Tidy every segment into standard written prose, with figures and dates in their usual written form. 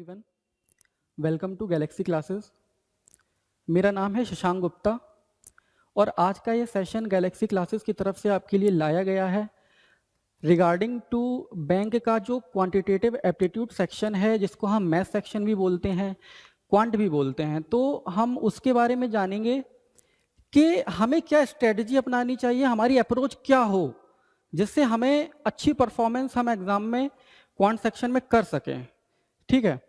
Everyone, welcome to galaxy classes. मेरा नाम है शशांक गुप्ता और आज का ये सेशन गैलेक्सी क्लासेस की तरफ से आपके लिए लाया गया है रिगार्डिंग टू बैंक का जो क्वांटिटेटिव एप्टीट्यूड सेक्शन है, जिसको हम मैथ सेक्शन भी बोलते हैं, क्वांट भी बोलते हैं। तो हम उसके बारे में जानेंगे कि हमें क्या स्ट्रेटजी अपनानी चाहिए, हमारी अप्रोच क्या हो जिससे हमें अच्छी परफॉर्मेंस हम एग्ज़ाम में क्वांट सेक्शन में कर सकें। ठीक है,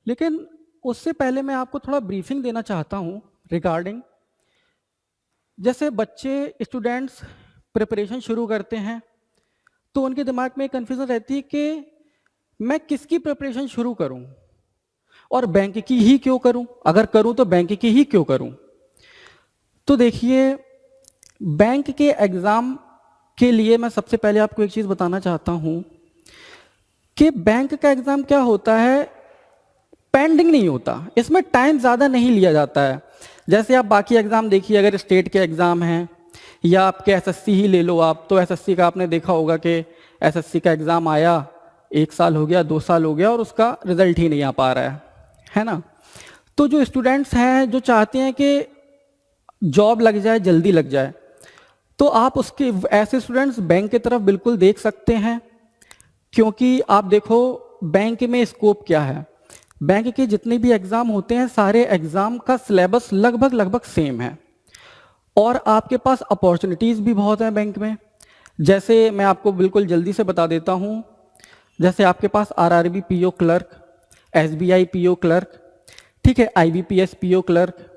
लेकिन उससे पहले मैं आपको थोड़ा ब्रीफिंग देना चाहता हूँ रिगार्डिंग, जैसे बच्चे स्टूडेंट्स प्रिपरेशन शुरू करते हैं तो उनके दिमाग में कन्फ्यूजन रहती है कि मैं किसकी प्रिपरेशन शुरू करूं और बैंक की ही क्यों करूं, अगर करूं तो बैंक की ही क्यों करूं। तो देखिए, बैंक के एग्ज़ाम के लिए मैं सबसे पहले आपको एक चीज़ बताना चाहता हूं कि बैंक का एग्ज़ाम क्या होता है, पेंडिंग नहीं होता, इसमें टाइम ज़्यादा नहीं लिया जाता है। जैसे आप बाकी एग्ज़ाम देखिए, अगर स्टेट के एग्ज़ाम हैं या आपके एसएससी ही ले लो आप, तो एसएससी का आपने देखा होगा कि एसएससी का एग्ज़ाम आया, 1 साल हो गया, 2 साल हो गया और उसका रिजल्ट ही नहीं आ पा रहा है ना। तो जो स्टूडेंट्स हैं जो चाहते हैं कि जॉब लग जाए, जल्दी लग जाए, तो आप उसके ऐसे स्टूडेंट्स बैंक की तरफ बिल्कुल देख सकते हैं, क्योंकि आप देखो बैंक में स्कोप क्या है। बैंक के जितने भी एग्ज़ाम होते हैं, सारे एग्ज़ाम का सिलेबस लगभग सेम है और आपके पास अपॉर्चुनिटीज़ भी बहुत हैं बैंक में। जैसे मैं आपको बिल्कुल जल्दी से बता देता हूँ, जैसे आपके पास RRB PO clerk, SBI PO clerk, ठीक है, आईबीपीएस पीओ क्लर्क।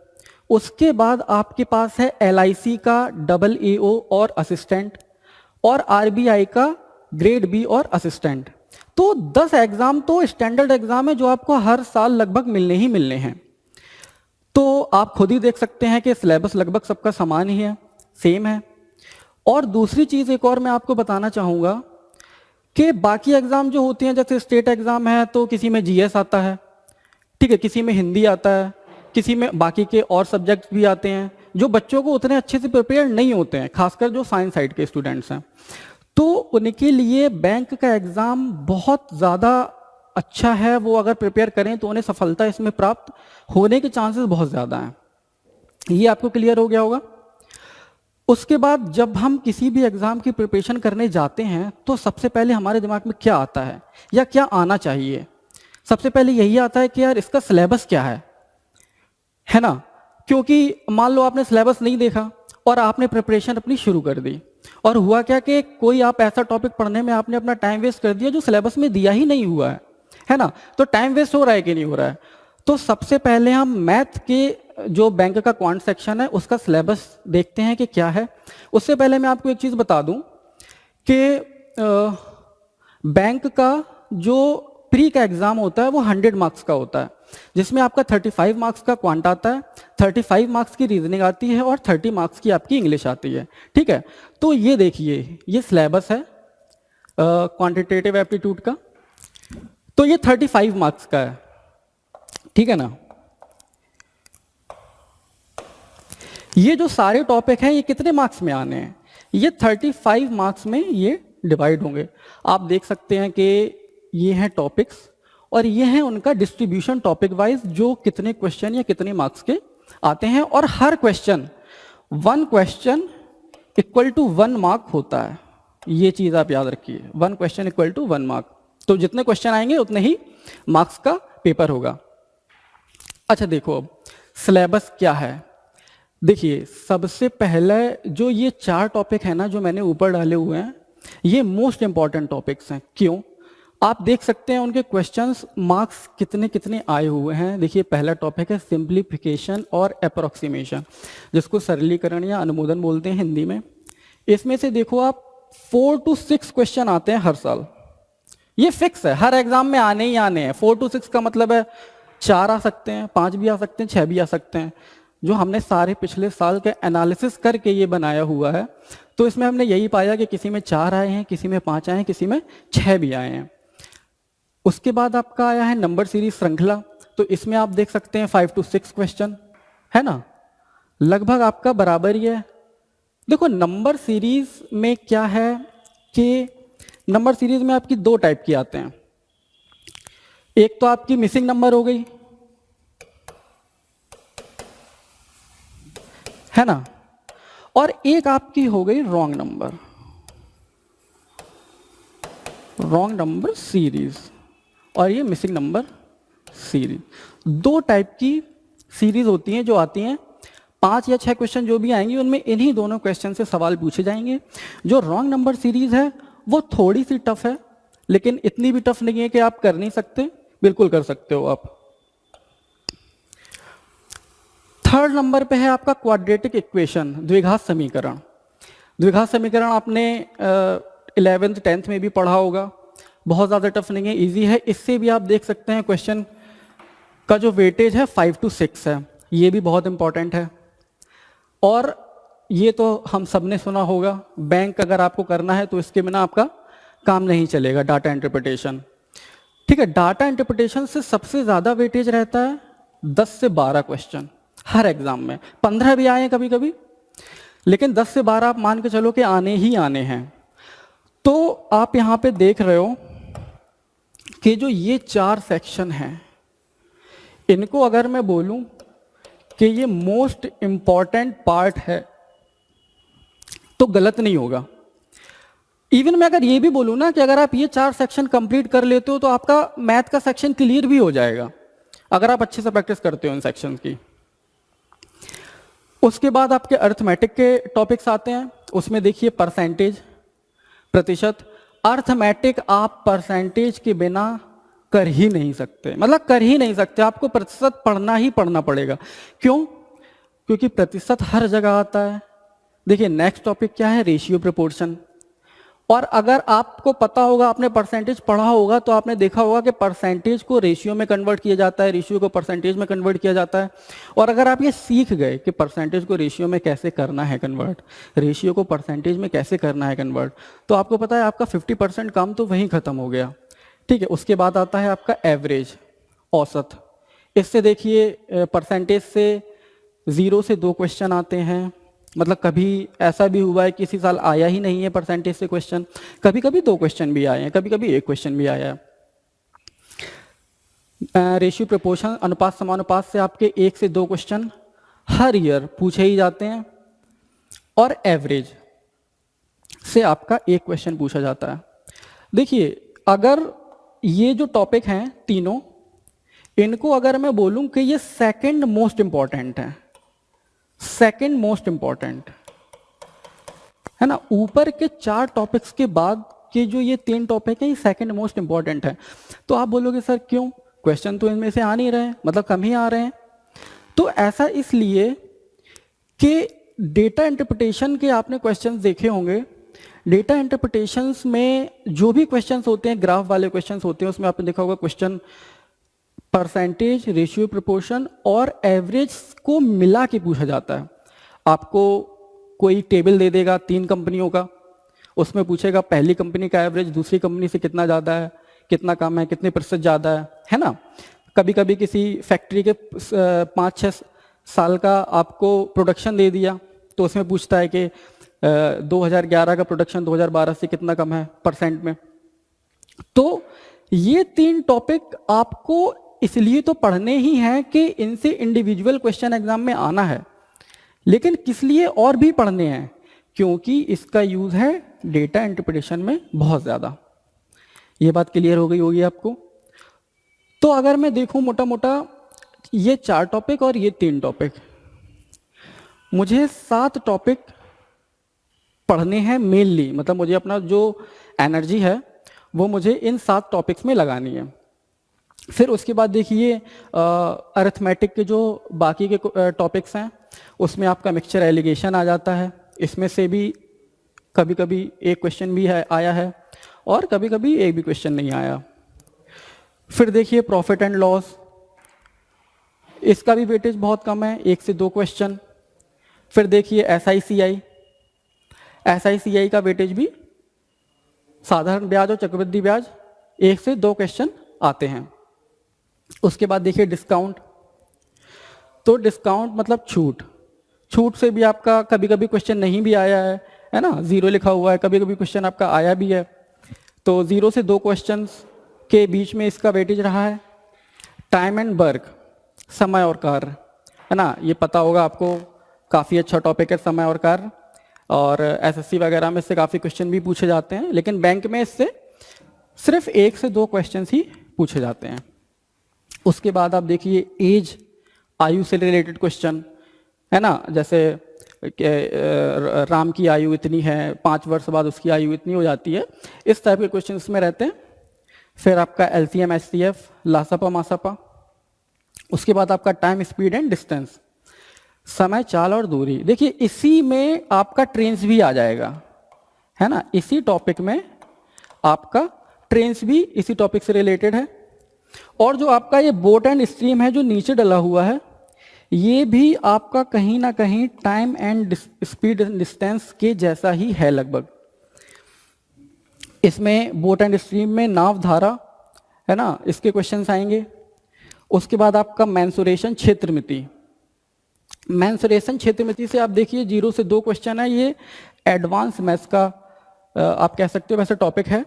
उसके बाद आपके पास है एलआईसी का डबल एओ और असिस्टेंट, और आरबीआई का ग्रेड बी और असिस्टेंट। तो 10 एग्जाम तो स्टैंडर्ड एग्जाम है जो आपको हर साल लगभग मिलने ही मिलने हैं। तो आप खुद ही देख सकते हैं कि सिलेबस लगभग सबका समान ही है, सेम है। और दूसरी चीज़ एक और मैं आपको बताना चाहूँगा कि बाकी एग्ज़ाम जो होते हैं, जैसे स्टेट एग्ज़ाम है तो किसी में जीएस आता है, ठीक है, किसी में हिंदी आता है, किसी में बाकी के और सब्जेक्ट्स भी आते हैं जो बच्चों को उतने अच्छे से प्रिपेयर नहीं होते हैं, खासकर जो साइंस साइड के स्टूडेंट्स हैं। तो उनके लिए बैंक का एग्ज़ाम बहुत ज़्यादा अच्छा है, वो अगर प्रिपेयर करें तो उन्हें सफलता इसमें प्राप्त होने के चांसेस बहुत ज़्यादा हैं। ये आपको क्लियर हो गया होगा। उसके बाद जब हम किसी भी एग्ज़ाम की प्रिपरेशन करने जाते हैं तो सबसे पहले हमारे दिमाग में क्या आता है या क्या आना चाहिए, सबसे पहले यही आता है कि यार इसका सिलेबस क्या है ना। क्योंकि मान लो आपने सिलेबस नहीं देखा और आपने प्रिपरेशन अपनी शुरू कर दी, और हुआ क्या कि कोई आप ऐसा टॉपिक पढ़ने में आपने अपना टाइम वेस्ट कर दिया जो सिलेबस में दिया ही नहीं हुआ है ना। तो टाइम वेस्ट हो रहा है कि नहीं हो रहा है। तो सबसे पहले हम मैथ के जो बैंक का क्वांट सेक्शन है उसका सिलेबस देखते हैं कि क्या है। उससे पहले मैं आपको एक चीज़ बता दूं कि बैंक का जो प्री का एग्ज़ाम होता है वो 100 मार्क्स का होता है, जिसमें आपका 35 मार्क्स का क्वांट आता है, 35 मार्क्स की रीजनिंग आती है और 30 मार्क्स की आपकी इंग्लिश आती है। ठीक है, तो ये देखिए, ये सिलेबस है क्वांटिटेटिव एप्टीट्यूड का, तो ये 35 मार्क्स का है, ठीक है ना। ये जो सारे टॉपिक हैं ये कितने मार्क्स में आने हैं, ये 35 मार्क्स में ये डिवाइड होंगे। आप देख सकते हैं कि ये हैं टॉपिक्स और ये हैं उनका डिस्ट्रीब्यूशन टॉपिक वाइज, जो कितने क्वेश्चन या कितने मार्क्स के आते हैं। और हर question 1 question equal to 1 mark होता है, ये चीज़ आप याद रखिए, 1 क्वेश्चन इक्वल टू 1 मार्क। तो जितने क्वेश्चन आएंगे उतने ही मार्क्स का पेपर होगा। अच्छा देखो, अब सिलेबस क्या है। देखिए, सबसे पहले जो ये 4 टॉपिक है ना जो मैंने ऊपर डाले हुए हैं, ये मोस्ट इंपॉर्टेंट टॉपिक्स हैं। क्यों? आप देख सकते हैं उनके क्वेश्चंस मार्क्स कितने कितने आए हुए हैं। देखिए, पहला टॉपिक है सिंप्लीफिकेशन और अप्रोक्सीमेशन, जिसको सरलीकरण या अनुमोदन बोलते हैं हिंदी में। इसमें से देखो आप 4 to 6 क्वेश्चन आते हैं हर साल, ये फिक्स है, हर एग्जाम में आने ही आने हैं। 4 to 6 का मतलब है 4 आ सकते हैं, 5 भी आ सकते हैं, 6 भी आ सकते हैं। जो हमने सारे पिछले साल के एनालिसिस करके ये बनाया हुआ है, तो इसमें हमने यही पाया कि किसी में 4 आए हैं, किसी में 5 आए हैं, किसी में 6 भी आए हैं। उसके बाद आपका आया है नंबर सीरीज श्रृंखला, तो इसमें आप देख सकते हैं 5 to 6 क्वेश्चन है ना, लगभग आपका बराबर ही है। देखो, नंबर सीरीज में क्या है कि नंबर सीरीज में आपकी 2 टाइप की आते हैं। एक तो आपकी मिसिंग नंबर हो गई, है ना, और एक आपकी हो गई रॉन्ग नंबर सीरीज, और ये मिसिंग नंबर सीरीज। दो टाइप की सीरीज होती हैं जो आती हैं, 5 या 6 क्वेश्चन जो भी आएंगे उनमें इन्हीं दोनों क्वेश्चन से सवाल पूछे जाएंगे। जो रॉन्ग नंबर सीरीज है वो थोड़ी सी टफ है, लेकिन इतनी भी टफ नहीं है कि आप कर नहीं सकते, बिल्कुल कर सकते हो आप। थर्ड नंबर पे है आपका क्वाड्रेटिक इक्वेशन, द्विघात समीकरण। द्विघात समीकरण आपने 11th 10th में भी पढ़ा होगा, बहुत ज़्यादा टफ नहीं है, इजी है। इससे भी आप देख सकते हैं क्वेश्चन का जो वेटेज है 5 to 6 है, ये भी बहुत इंपॉर्टेंट है। और ये तो हम सब ने सुना होगा, बैंक अगर आपको करना है तो इसके बिना आपका काम नहीं चलेगा, डाटा इंटरप्रिटेशन। ठीक है, डाटा इंटरप्रिटेशन से सबसे ज़्यादा वेटेज रहता है 10 से 12 क्वेश्चन हर एग्जाम में, 15 भी आए हैं कभी कभी, लेकिन 10 से 12 आप मान के चलो कि आने ही आने हैं। तो आप यहाँ पे देख रहे हो कि जो ये 4 सेक्शन हैं, इनको अगर मैं बोलूं कि ये मोस्ट इंपॉर्टेंट पार्ट है तो गलत नहीं होगा। इवन मैं अगर ये भी बोलूं ना कि अगर आप ये 4 सेक्शन कंप्लीट कर लेते हो तो आपका मैथ का सेक्शन क्लियर भी हो जाएगा, अगर आप अच्छे से प्रैक्टिस करते हो इन सेक्शन की। उसके बाद आपके अर्थमेटिक के टॉपिक्स आते हैं, उसमें देखिए परसेंटेज, प्रतिशत। अर्थमेटिक आप परसेंटेज के बिना कर ही नहीं सकते, मतलब कर ही नहीं सकते, आपको प्रतिशत पढ़ना ही पढ़ना पड़ेगा। क्यों? क्योंकि प्रतिशत हर जगह आता है। देखिए नेक्स्ट टॉपिक क्या है, रेशियो प्रोपोर्शन। और अगर आपको पता होगा, आपने परसेंटेज पढ़ा होगा तो आपने देखा होगा कि परसेंटेज को रेशियो में कन्वर्ट किया जाता है, रेशियो को परसेंटेज में कन्वर्ट किया जाता है। और अगर आप ये सीख गए कि परसेंटेज को रेशियो में कैसे करना है कन्वर्ट, रेशियो को परसेंटेज में कैसे करना है कन्वर्ट, तो आपको पता है आपका 50% काम तो वहीं खत्म हो गया। ठीक है, उसके बाद आता है आपका एवरेज, औसत। इससे देखिए परसेंटेज से 0 से 2 क्वेश्चन आते हैं, मतलब कभी ऐसा भी हुआ है किसी साल आया ही नहीं है परसेंटेज से क्वेश्चन, कभी कभी 2 क्वेश्चन भी आए हैं, कभी कभी 1 क्वेश्चन भी आया है। रेशियो प्रोपोर्शन, अनुपात समानुपात से आपके 1 से 2 क्वेश्चन हर ईयर पूछे ही जाते हैं, और एवरेज से आपका 1 क्वेश्चन पूछा जाता है। देखिए अगर ये जो टॉपिक हैं तीनों, इनको अगर मैं बोलूं कि ये सेकंड मोस्ट इंपॉर्टेंट है, सेकंड मोस्ट इंपॉर्टेंट है ना, ऊपर के 4 टॉपिक्स के बाद के जो ये 3 टॉपिक हैं ये सेकंड मोस्ट इंपॉर्टेंट है। तो आप बोलोगे सर क्यों, क्वेश्चन तो इनमें से आ नहीं रहे हैं, मतलब कम ही आ रहे हैं। तो ऐसा इसलिए कि डेटा इंटरप्रिटेशन के आपने क्वेश्चंस देखे होंगे, डेटा इंटरप्रिटेशंस में जो भी क्वेश्चंस होते हैं, ग्राफ वाले क्वेश्चंस होते हैं, उसमें आपने देखा होगा क्वेश्चन परसेंटेज, रेशियो प्रोपोर्शन और एवरेज को मिला के पूछा जाता है। आपको कोई टेबल दे देगा 3 कंपनियों का, उसमें पूछेगा पहली कंपनी का एवरेज दूसरी कंपनी से कितना ज़्यादा है, कितना कम है, कितने प्रतिशत ज़्यादा है ना। कभी कभी किसी फैक्ट्री के 5-6 साल का आपको प्रोडक्शन दे दिया, तो उसमें पूछता है कि 2011 का प्रोडक्शन 2012 से कितना कम है परसेंट में। तो ये 3 टॉपिक आपको इसलिए तो पढ़ने ही हैं कि इनसे इंडिविजुअल क्वेश्चन एग्जाम में आना है, लेकिन किस लिए और भी पढ़ने हैं, क्योंकि इसका यूज है डेटा इंटरप्रिटेशन में बहुत ज़्यादा। ये बात क्लियर हो गई होगी आपको। तो अगर मैं देखूं मोटा मोटा ये 4 टॉपिक और ये 3 टॉपिक, मुझे 7 टॉपिक पढ़ने हैं मेनली, मतलब मुझे अपना जो एनर्जी है वो मुझे इन 7 टॉपिक्स में लगानी है। फिर उसके बाद देखिए अरिथमेटिक के जो बाकी के टॉपिक्स हैं, उसमें आपका मिक्सचर एलिगेशन आ जाता है, इसमें से भी कभी कभी 1 क्वेश्चन भी आया है और कभी कभी 1 भी क्वेश्चन नहीं आया। फिर देखिए प्रॉफिट एंड लॉस, इसका भी वेटेज बहुत कम है, 1 से 2 क्वेश्चन। फिर देखिए एसआईसीआई का वेटेज भी साधारण ब्याज और चक्रवृद्धि ब्याज 1 से 2 क्वेश्चन आते हैं। उसके बाद देखिए डिस्काउंट, तो डिस्काउंट मतलब छूट, छूट से भी आपका कभी कभी क्वेश्चन नहीं भी आया है ना, 0 लिखा हुआ है, कभी कभी क्वेश्चन आपका आया भी है। तो 0 से 2 क्वेश्चंस के बीच में इसका वेटेज रहा है। टाइम एंड वर्क, समय और कार्य, है ना, ये पता होगा आपको, काफ़ी अच्छा टॉपिक है समय और कार्य, और एसएससी वगैरह में इससे काफ़ी क्वेश्चन भी पूछे जाते हैं, लेकिन बैंक में इससे सिर्फ 1 से 2 क्वेश्चन ही पूछे जाते हैं। उसके बाद आप देखिए एज, आयु से रिलेटेड क्वेश्चन, है ना, जैसे राम की आयु इतनी है, 5 वर्ष बाद उसकी आयु इतनी हो जाती है, इस टाइप के क्वेश्चन इसमें रहते हैं। फिर आपका एलसीएम, एचसीएफ, लासापा, मासापा। उसके बाद आपका टाइम, स्पीड एंड डिस्टेंस, समय, चाल और दूरी। देखिए इसी में आपका ट्रेन्स भी आ जाएगा, है ना, इसी टॉपिक में आपका ट्रेन्स भी इसी टॉपिक से रिलेटेड है। और जो आपका ये बोट एंड स्ट्रीम है जो नीचे डला हुआ है, ये भी आपका कहीं ना कहीं time and speed and distance के जैसा ही है लगभग। इसमें बोट एंड स्ट्रीम में नाव, धारा, है ना, इसके क्वेश्चंस आएंगे। उसके बाद आपका मेंसुरेशन, क्षेत्रमिति। मेंसुरेशन, क्षेत्रमिति से आप देखिए 0 से 2 क्वेश्चन है, ये एडवांस मैथ्स का आप कह सकते हो वैसे टॉपिक है।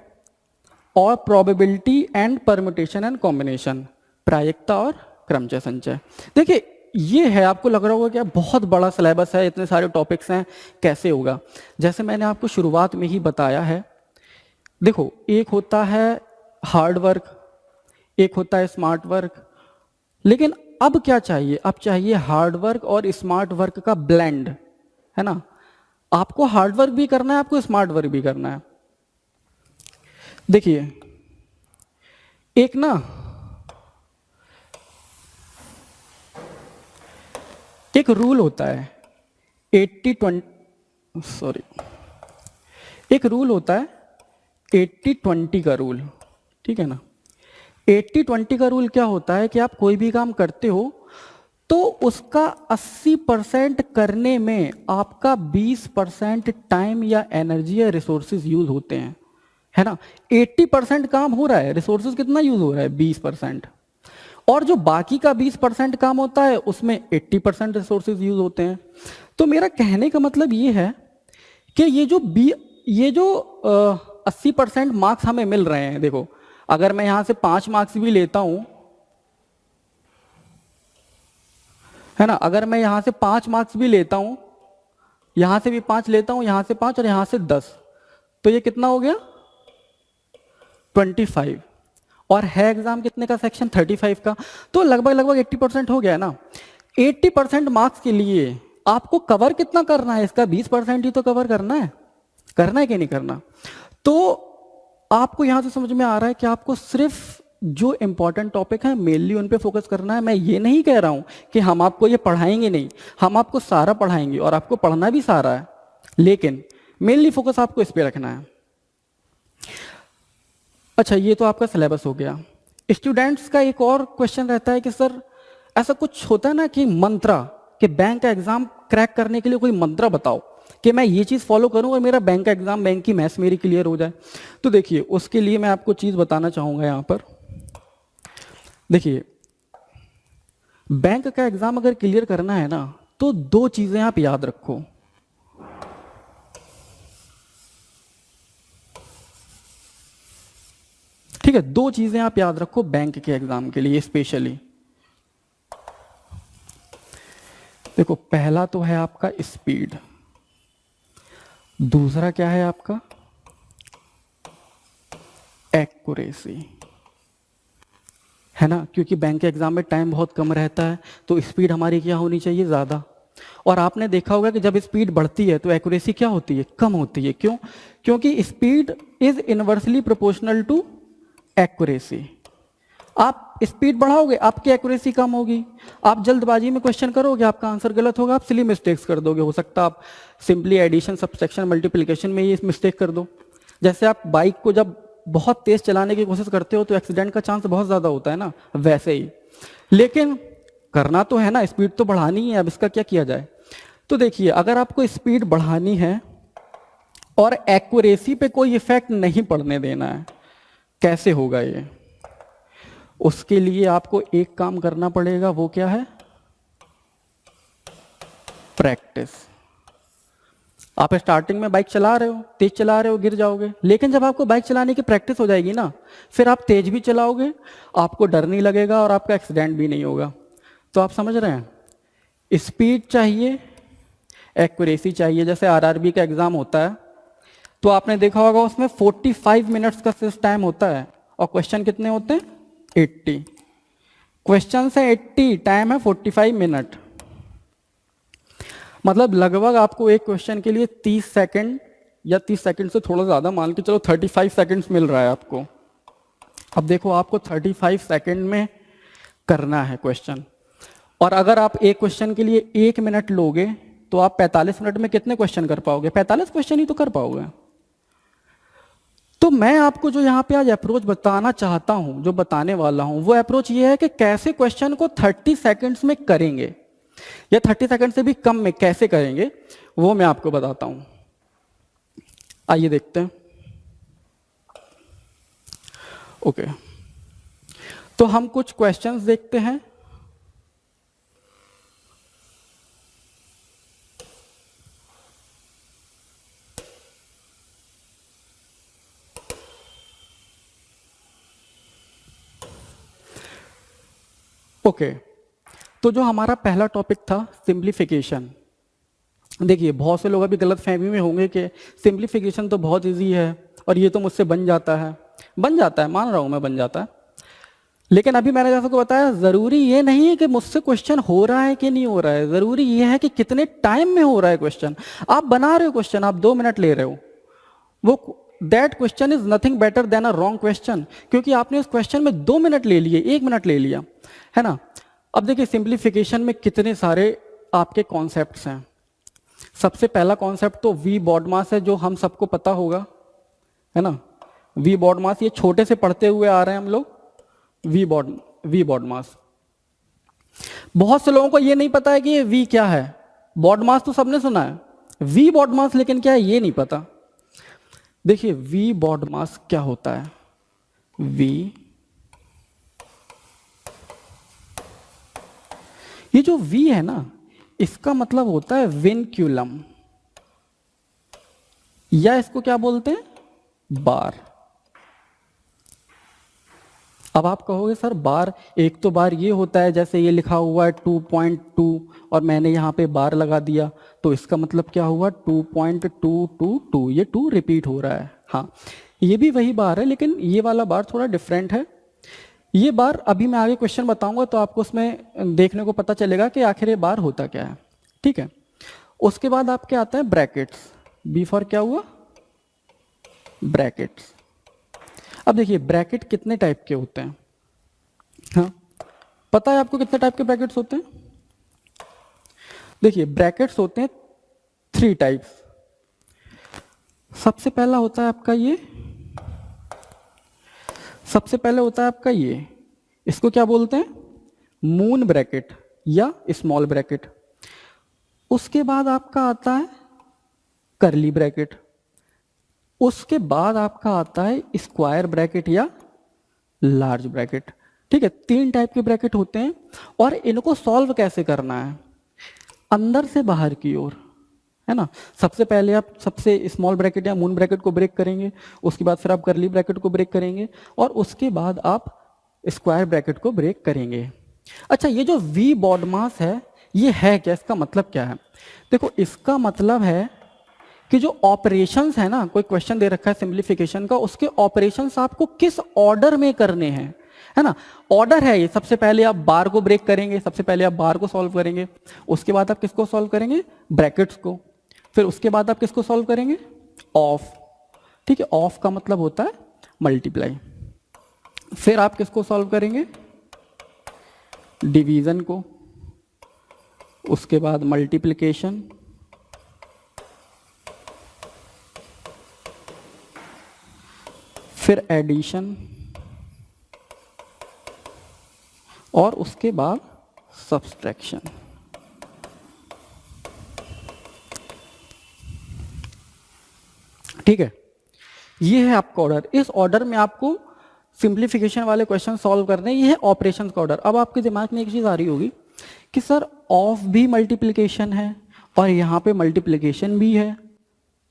और probability and permutation and combination, प्रायिकता और क्रमचय संचय। देखिए ये है, आपको लग रहा होगा कि बहुत बड़ा सिलेबस है, इतने सारे टॉपिक्स हैं, कैसे होगा। जैसे मैंने आपको शुरुआत में ही बताया है, देखो एक होता है हार्ड वर्क, एक होता है स्मार्ट वर्क, लेकिन अब क्या चाहिए, अब चाहिए हार्ड वर्क और स्मार्ट वर्क का ब्लेंड, है ना। आपको हार्ड वर्क भी करना है, आपको स्मार्ट वर्क भी करना है। देखिए एक ना एक रूल होता है 80-20, सॉरी, एक रूल होता है 80-20 का रूल, ठीक है ना। 80-20 का रूल क्या होता है कि आप कोई भी काम करते हो तो उसका 80% करने में आपका 20% टाइम या एनर्जी या रिसोर्सेज यूज होते हैं, है ना। 80% काम हो रहा है, रिसोर्सेज कितना यूज हो रहा है, 20%। और जो बाकी का 20% काम होता है उसमें 80% रिसोर्सेज यूज होते हैं। तो मेरा कहने का मतलब ये है कि ये जो 80% मार्क्स हमें मिल रहे हैं, देखो अगर मैं यहां से 5 मार्क्स भी लेता हूं, है ना, अगर मैं यहां से 5 मार्क्स भी लेता हूं, यहां से भी 5 लेता हूं, यहां से 5 और यहां से 10, तो ये कितना हो गया 25। और है एग्जाम कितने का, सेक्शन 35 का, तो लगभग 80% हो गया है ना। 80% मार्क्स के लिए आपको कवर कितना करना है, इसका 20% ही तो कवर करना है कि नहीं करना। तो आपको यहां से समझ में आ रहा है कि आपको सिर्फ जो इंपॉर्टेंट टॉपिक है मेनली उन पे फोकस करना है। मैं ये नहीं कह रहा हूं कि हम आपको ये पढ़ाएंगे नहीं, हम आपको सारा पढ़ाएंगे और आपको पढ़ना भी सारा है, लेकिन मेनली फोकस आपको इस पे रखना है। अच्छा, ये तो आपका सिलेबस हो गया। स्टूडेंट्स का एक और क्वेश्चन रहता है कि सर ऐसा कुछ होता है ना कि मंत्रा, कि बैंक का एग्जाम क्रैक करने के लिए कोई मंत्रा बताओ कि मैं ये चीज़ फॉलो करूं और मेरा बैंक का एग्जाम, बैंक की मैथ्स मेरी क्लियर हो जाए। तो देखिए उसके लिए मैं आपको चीज़ बताना चाहूंगा यहाँ पर। देखिए बैंक का एग्जाम अगर क्लियर करना है ना, तो 2 चीज़ें आप याद रखो। ठीक है, 2 चीजें आप याद रखो बैंक के एग्जाम के लिए स्पेशली। देखो पहला तो है आपका स्पीड, दूसरा क्या है आपका एक्यूरेसी, है ना। क्योंकि बैंक के एग्जाम में टाइम बहुत कम रहता है, तो स्पीड हमारी क्या होनी चाहिए, ज्यादा। और आपने देखा होगा कि जब स्पीड बढ़ती है तो एक्यूरेसी क्या होती है, कम होती है। क्यों? क्योंकि speed is inversely proportional to accuracy. आप स्पीड बढ़ाओगे आपकी एक्यूरेसी कम होगी, आप जल्दबाजी में क्वेश्चन करोगे आपका आंसर गलत होगा, आप सिली मिस्टेक्स कर दोगे। हो सकता है आप सिंपली एडिशन, सब्सट्रैक्शन, मल्टीप्लिकेशन में ये मिस्टेक कर दो। जैसे आप बाइक को जब बहुत तेज चलाने की कोशिश करते हो तो एक्सीडेंट का चांस बहुत ज्यादा होता है ना, वैसे ही। लेकिन करना तो है ना, स्पीड तो बढ़ानी है, अब इसका क्या किया जाए। तो देखिए अगर आपको स्पीड बढ़ानी है और एक्यूरेसी पे कोई इफेक्ट नहीं पड़ने देना है, कैसे होगा ये? उसके लिए आपको एक काम करना पड़ेगा, वो क्या है, प्रैक्टिस। आप स्टार्टिंग में बाइक चला रहे हो, तेज चला रहे हो, गिर जाओगे, लेकिन जब आपको बाइक चलाने की प्रैक्टिस हो जाएगी ना, फिर आप तेज भी चलाओगे, आपको डर नहीं लगेगा और आपका एक्सीडेंट भी नहीं होगा। तो आप समझ रहे हैं, स्पीड चाहिए, एक्यूरेसी चाहिए। जैसे आरआरबी का एग्जाम होता है तो आपने देखा होगा उसमें 45 मिनट्स का टाइम होता है और क्वेश्चन कितने होते हैं, 80। क्वेश्चन से 80, टाइम है 45 मिनट। मतलब लगभग आपको एक क्वेश्चन के लिए 30 सेकंड या 30 सेकंड से थोड़ा ज़्यादा मान के चलो 35 सेकंड्स मिल रहा है आपको। अब देखो आपको 35 सेकंड में करना है क्वेश्चन, और अगर आप एक क्वेश्चन के लिए 1 मिनट लोगे तो आप 45 मिनट में कितने क्वेश्चन कर पाओगे, 45 क्वेश्चन ही तो कर पाओगे। तो मैं आपको जो यहाँ पे आज अप्रोच बताना चाहता हूँ, जो बताने वाला हूँ, वो अप्रोच ये है कि कैसे क्वेश्चन को 30 सेकंड्स में करेंगे या 30 सेकंड से भी कम में कैसे करेंगे, वो मैं आपको बताता हूँ। आइए देखते हैं। ओके, तो हम कुछ क्वेश्चंस देखते हैं। ओके, तो जो हमारा पहला टॉपिक था सिंप्लीफिकेशन। देखिए बहुत से लोग अभी गलत फहमी में होंगे कि सिंप्लीफिकेशन तो बहुत इजी है और ये तो मुझसे बन जाता है। बन जाता है, मान रहा हूँ मैं, बन जाता है, लेकिन अभी मैंने जैसा को बताया, ज़रूरी ये नहीं है कि मुझसे क्वेश्चन हो रहा है कि नहीं हो रहा है, ज़रूरी ये है कि कितने टाइम में हो रहा है क्वेश्चन। आप बना रहे हो क्वेश्चन, आप 2 मिनट ले रहे हो, वो that question is nothing better than a wrong question, क्योंकि आपने उस क्वेश्चन में 2 मिनट ले लिए, 1 मिनट ले लिया, है ना। अब देखिए सिंप्लीफिकेशन में कितने सारे आपके कॉन्सेप्ट्स हैं। सबसे पहला कॉन्सेप्ट तो वी बॉडमास है, जो हम सबको पता होगा, है ना। वी बॉडमास, ये छोटे से पढ़ते हुए आ रहे हैं हम लोग, वी बॉडमास। बहुत से लोगों को ये नहीं पता है कि ये वी क्या है। बॉडमास तो सबने सुना है, वी बॉडमास लेकिन क्या है ये नहीं पता। देखिए वी बॉडमास क्या होता है। वी, ये जो वी है ना, इसका मतलब होता है विनक्यूलम, या इसको क्या बोलते हैं, बार। अब आप कहोगे सर बार, एक तो बार ये होता है जैसे ये लिखा हुआ है 2.2 और मैंने यहाँ पे बार लगा दिया, तो इसका मतलब क्या हुआ 2.222, ये 2 रिपीट हो रहा है। हाँ ये भी वही बार है, लेकिन ये वाला बार थोड़ा डिफरेंट है। ये बार अभी मैं आगे क्वेश्चन बताऊंगा तो आपको उसमें देखने को पता चलेगा कि आखिर ये बार होता क्या है, ठीक है। उसके बाद आपके आता है ब्रैकेट्स। बी फॉर क्या हुआ, ब्रैकेट्स। अब देखिए ब्रैकेट कितने टाइप के होते हैं, हाँ पता है आपको कितने टाइप के ब्रैकेट्स होते हैं। देखिए ब्रैकेट्स होते हैं 3 टाइप्स। सबसे पहला होता है आपका ये, सबसे पहले होता है आपका ये, इसको क्या बोलते हैं, मून ब्रैकेट या स्मॉल ब्रैकेट। उसके बाद आपका आता है करली ब्रैकेट। उसके बाद आपका आता है स्क्वायर ब्रैकेट या लार्ज ब्रैकेट, ठीक है। 3 टाइप के ब्रैकेट होते हैं और इनको सॉल्व कैसे करना है, अंदर से बाहर की ओर, है ना। सबसे पहले आप सबसे स्मॉल ब्रैकेट या मून ब्रैकेट को ब्रेक करेंगे, उसके बाद फिर आप करली ब्रैकेट को ब्रेक करेंगे और उसके बाद आप स्क्वायर ब्रैकेट को ब्रेक करेंगे। अच्छा ये जो वी बॉडमास है ये है क्या, इसका मतलब क्या है। देखो इसका मतलब है कि जो ऑपरेशंस है ना, कोई क्वेश्चन दे रखा है सिंप्लीफिकेशन का, उसके ऑपरेशंस आपको किस ऑर्डर में करने हैं, है ना। ऑर्डर है ये, सबसे पहले आप बार को ब्रेक करेंगे, सबसे पहले आप बार को सॉल्व करेंगे, उसके बाद आप किसको सॉल्व करेंगे, ब्रैकेट्स को, फिर उसके बाद आप किसको सॉल्व करेंगे, ऑफ, ठीक है। ऑफ का मतलब होता है मल्टीप्लाई। फिर आप किसको सॉल्व करेंगे, डिवीजन को, उसके बाद मल्टीप्लिकेशन, फिर एडिशन और उसके बाद सब्सट्रैक्शन। ठीक है, ये है आपका ऑर्डर। इस ऑर्डर में आपको सिंप्लीफिकेशन वाले क्वेश्चन सॉल्व करने, ये है ऑपरेशंस का ऑर्डर। अब आपके दिमाग में एक चीज आ रही होगी कि सर ऑफ भी मल्टीप्लिकेशन है और यहाँ पे मल्टीप्लिकेशन भी है,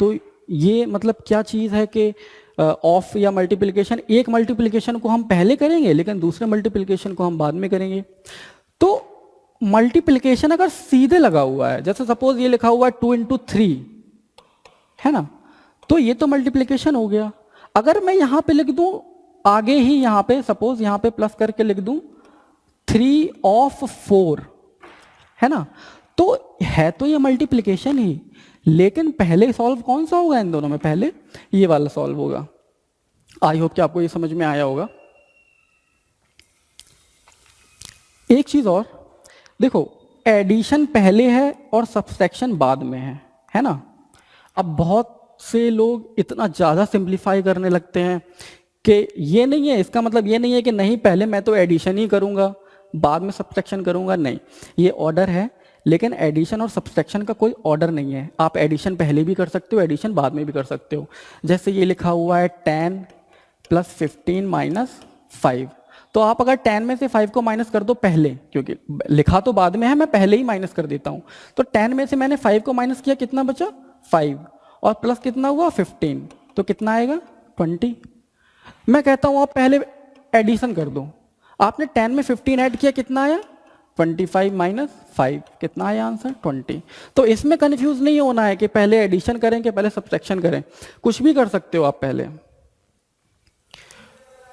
तो ये मतलब क्या चीज़ है कि ऑफ या मल्टीप्लिकेशन, एक मल्टीप्लिकेशन को हम पहले करेंगे लेकिन दूसरे मल्टीप्लिकेशन को हम बाद में करेंगे। तो मल्टीप्लिकेशन अगर सीधे लगा हुआ है, जैसे सपोज ये लिखा हुआ है 2 × 3 है ना, तो ये तो मल्टीप्लिकेशन हो गया। अगर मैं यहां पे लिख दूं आगे ही, यहां पे सपोज यहां पे प्लस करके लिख दूं 3/4 है ना, तो है तो ये मल्टीप्लिकेशन ही, लेकिन पहले सॉल्व कौन सा होगा इन दोनों में? पहले ये वाला सॉल्व होगा। आई होप कि आपको ये समझ में आया होगा। एक चीज और देखो, एडिशन पहले है और सब्सट्रैक्शन बाद में है ना। अब बहुत से लोग इतना ज़्यादा सिंप्लीफाई करने लगते हैं कि ये नहीं है, इसका मतलब ये नहीं है कि नहीं पहले मैं तो एडिशन ही करूँगा बाद में सब्सट्रैक्शन करूँगा, नहीं, ये ऑर्डर है, लेकिन एडिशन और सब्सट्रैक्शन का कोई ऑर्डर नहीं है। आप एडिशन पहले भी कर सकते हो, एडिशन बाद में भी कर सकते हो। जैसे ये लिखा हुआ है 10 + 15 - 5, तो आप अगर 10 में से 5 को माइनस कर दो पहले, क्योंकि लिखा तो बाद में है, मैं पहले ही माइनस कर देता हूँ। तो 10 में से मैंने 5 को माइनस किया, कितना बचा? 5, और प्लस कितना हुआ? 15, तो कितना आएगा? 20। मैं कहता हूँ आप पहले एडिशन कर दो। आपने 10 में 15 ऐड किया, कितना आया? 25 - 5, कितना आया आंसर? 20। तो इसमें कंफ्यूज नहीं होना है कि पहले एडिशन करें कि पहले सब्सट्रैक्शन करें, कुछ भी कर सकते हो आप पहले।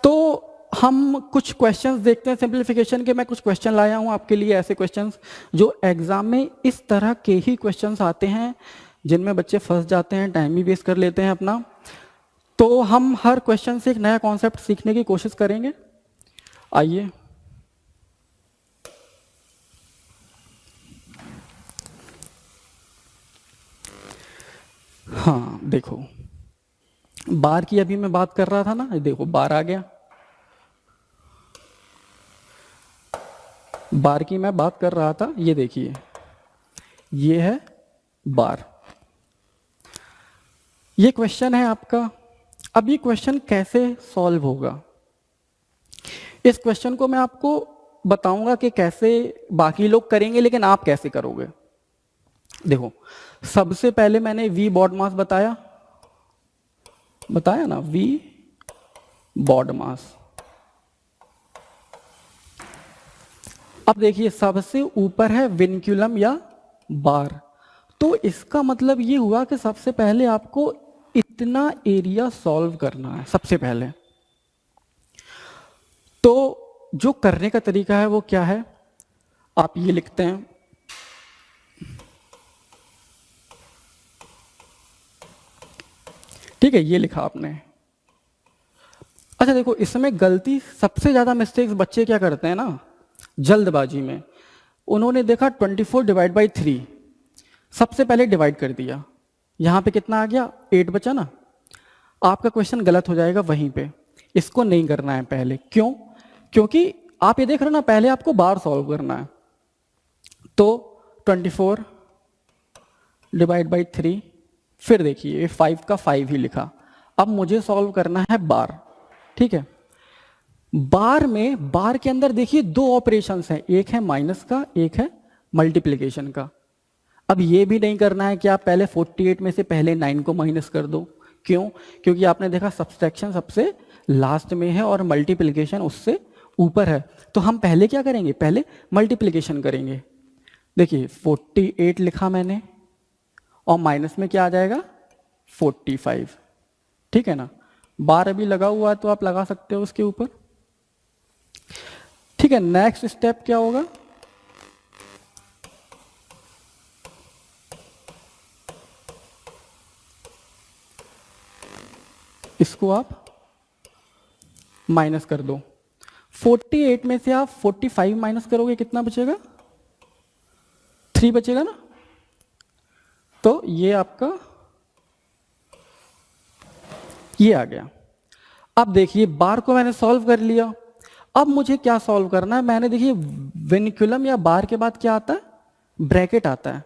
तो हम कुछ क्वेश्चंस देखते हैं सिंप्लीफिकेशन के। मैं कुछ क्वेश्चन लाया हूं आपके लिए, ऐसे क्वेश्चंस जो एग्जाम में इस तरह के ही क्वेश्चंस आते हैं जिनमें बच्चे फंस जाते हैं, टाइम भी वेस्ट कर लेते हैं अपना। तो हम हर क्वेश्चन से एक नया कॉन्सेप्ट सीखने की कोशिश करेंगे। आइए, हाँ देखो, बार की अभी मैं बात कर रहा था ना, देखो बार आ गया। बार की मैं बात कर रहा था, ये देखिए ये है बार। ये क्वेश्चन है आपका। अब ये क्वेश्चन कैसे सॉल्व होगा, इस क्वेश्चन को मैं आपको बताऊंगा कि कैसे बाकी लोग करेंगे, लेकिन आप कैसे करोगे। देखो, सबसे पहले मैंने वी बॉड मास बताया ना, वी बॉड मास। अब देखिए सबसे ऊपर है विनक्यूलम या बार, तो इसका मतलब ये हुआ कि सबसे पहले आपको इतना एरिया सॉल्व करना है सबसे पहले। तो जो करने का तरीका है वो क्या है, आप ये लिखते हैं, ठीक है, ये लिखा आपने। अच्छा देखो, इसमें गलती सबसे ज्यादा मिस्टेक्स बच्चे क्या करते हैं ना, जल्दबाजी में उन्होंने देखा 24/3, सबसे पहले डिवाइड कर दिया। यहां पे कितना आ गया? 8 बचा ना। आपका क्वेश्चन गलत हो जाएगा वहीं पे, इसको नहीं करना है पहले। क्यों? क्योंकि आप ये देख रहे हो ना, पहले आपको बार सॉल्व करना है। तो 24/3, फिर देखिए 5 का 5 ही लिखा। अब मुझे सॉल्व करना है बार, ठीक है। बार के अंदर देखिए 2 ऑपरेशंस हैं, एक है माइनस का, एक है मल्टीप्लिकेशन का। अब ये भी नहीं करना है कि आप पहले 48 में से पहले 9 को माइनस कर दो। क्यों? क्योंकि आपने देखा सब्सट्रैक्शन सबसे लास्ट में है और मल्टीप्लिकेशन उससे ऊपर है। तो हम पहले क्या करेंगे? पहले मल्टीप्लिकेशन करेंगे। देखिए 48 लिखा मैंने और माइनस में क्या आ जाएगा? 45, ठीक है ना। बार अभी लगा हुआ है तो आप लगा सकते हो उसके ऊपर, ठीक है। नेक्स्ट स्टेप क्या होगा? इसको आप माइनस कर दो। 48 में से आप 45 माइनस करोगे, कितना बचेगा? 3 बचेगा ना। तो ये आपका ये आ गया। अब देखिए बार को मैंने सॉल्व कर लिया। अब मुझे क्या सॉल्व करना है? मैंने देखिए विनक्यूलम या बार के बाद क्या आता है? ब्रैकेट आता है।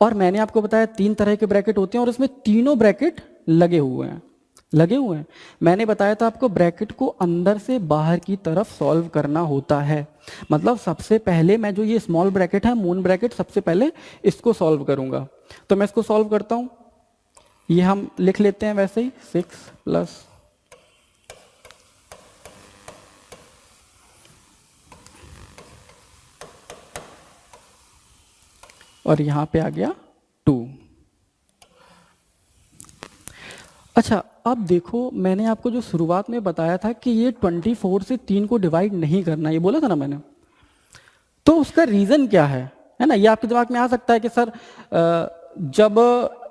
और मैंने आपको बताया 3 तरह के ब्रैकेट होते हैं और इसमें तीनों ब्रैकेट लगे हुए हैं। मैंने बताया था आपको ब्रैकेट को अंदर से बाहर की तरफ सॉल्व करना होता है। मतलब सबसे पहले मैं जो ये स्मॉल ब्रैकेट है, मून ब्रैकेट, सबसे पहले इसको सॉल्व करूंगा। तो मैं इसको सॉल्व करता हूं। ये हम लिख लेते हैं वैसे ही 6 प्लस और यहां पे आ गया 2। अच्छा, अब देखो मैंने आपको जो शुरुआत में बताया था कि ये 24 से 3 को डिवाइड नहीं करना, ये बोला था ना मैंने, तो उसका रीज़न क्या है ना? ये आपके दिमाग में आ सकता है कि सर जब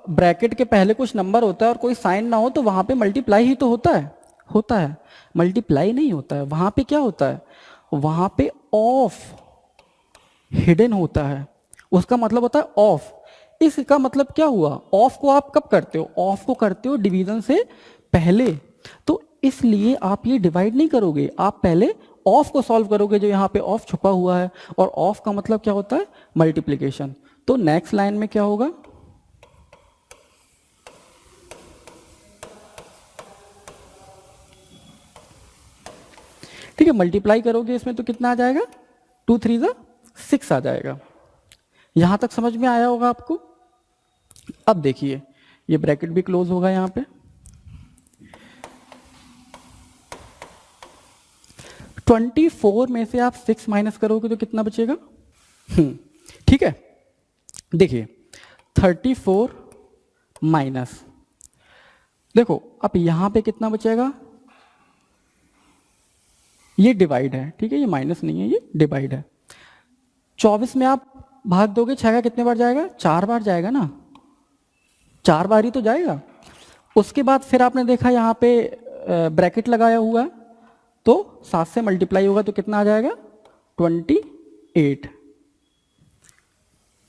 ब्रैकेट के पहले कुछ नंबर होता है और कोई साइन ना हो तो वहाँ पे मल्टीप्लाई ही तो होता है। मल्टीप्लाई नहीं होता है, वहाँ पे क्या होता है, वहाँ पे ऑफ हिडन होता है, उसका मतलब होता है ऑफ। इसका मतलब क्या हुआ, ऑफ को आप कब करते हो, ऑफ को करते हो डिवीजन से पहले, तो इसलिए आप ये डिवाइड नहीं करोगे, आप पहले ऑफ को सॉल्व करोगे जो यहाँ पे ऑफ छुपा हुआ है, और ऑफ का मतलब क्या होता है, मल्टीप्लिकेशन। तो नेक्स्ट लाइन में क्या होगा, ठीक है, मल्टीप्लाई करोगे इसमें तो कितना आ जाएगा, 2 3 6 आ जाएगा। यहां तक समझ में आया होगा आपको। अब देखिए ये ब्रैकेट भी क्लोज होगा यहां पे, 24 में से आप 6 माइनस करोगे तो कितना बचेगा, ठीक है, देखिए 34 माइनस, देखो अब यहां पे कितना बचेगा, ये डिवाइड है, ठीक है, ये माइनस नहीं है, ये डिवाइड है। 24 में आप भाग दोगे 6 का कितने बार जाएगा, 4 बार जाएगा ना, 4 बार ही तो जाएगा। उसके बाद फिर आपने देखा यहाँ पे ब्रैकेट लगाया हुआ है, तो 7 से मल्टीप्लाई होगा तो कितना आ जाएगा, 28।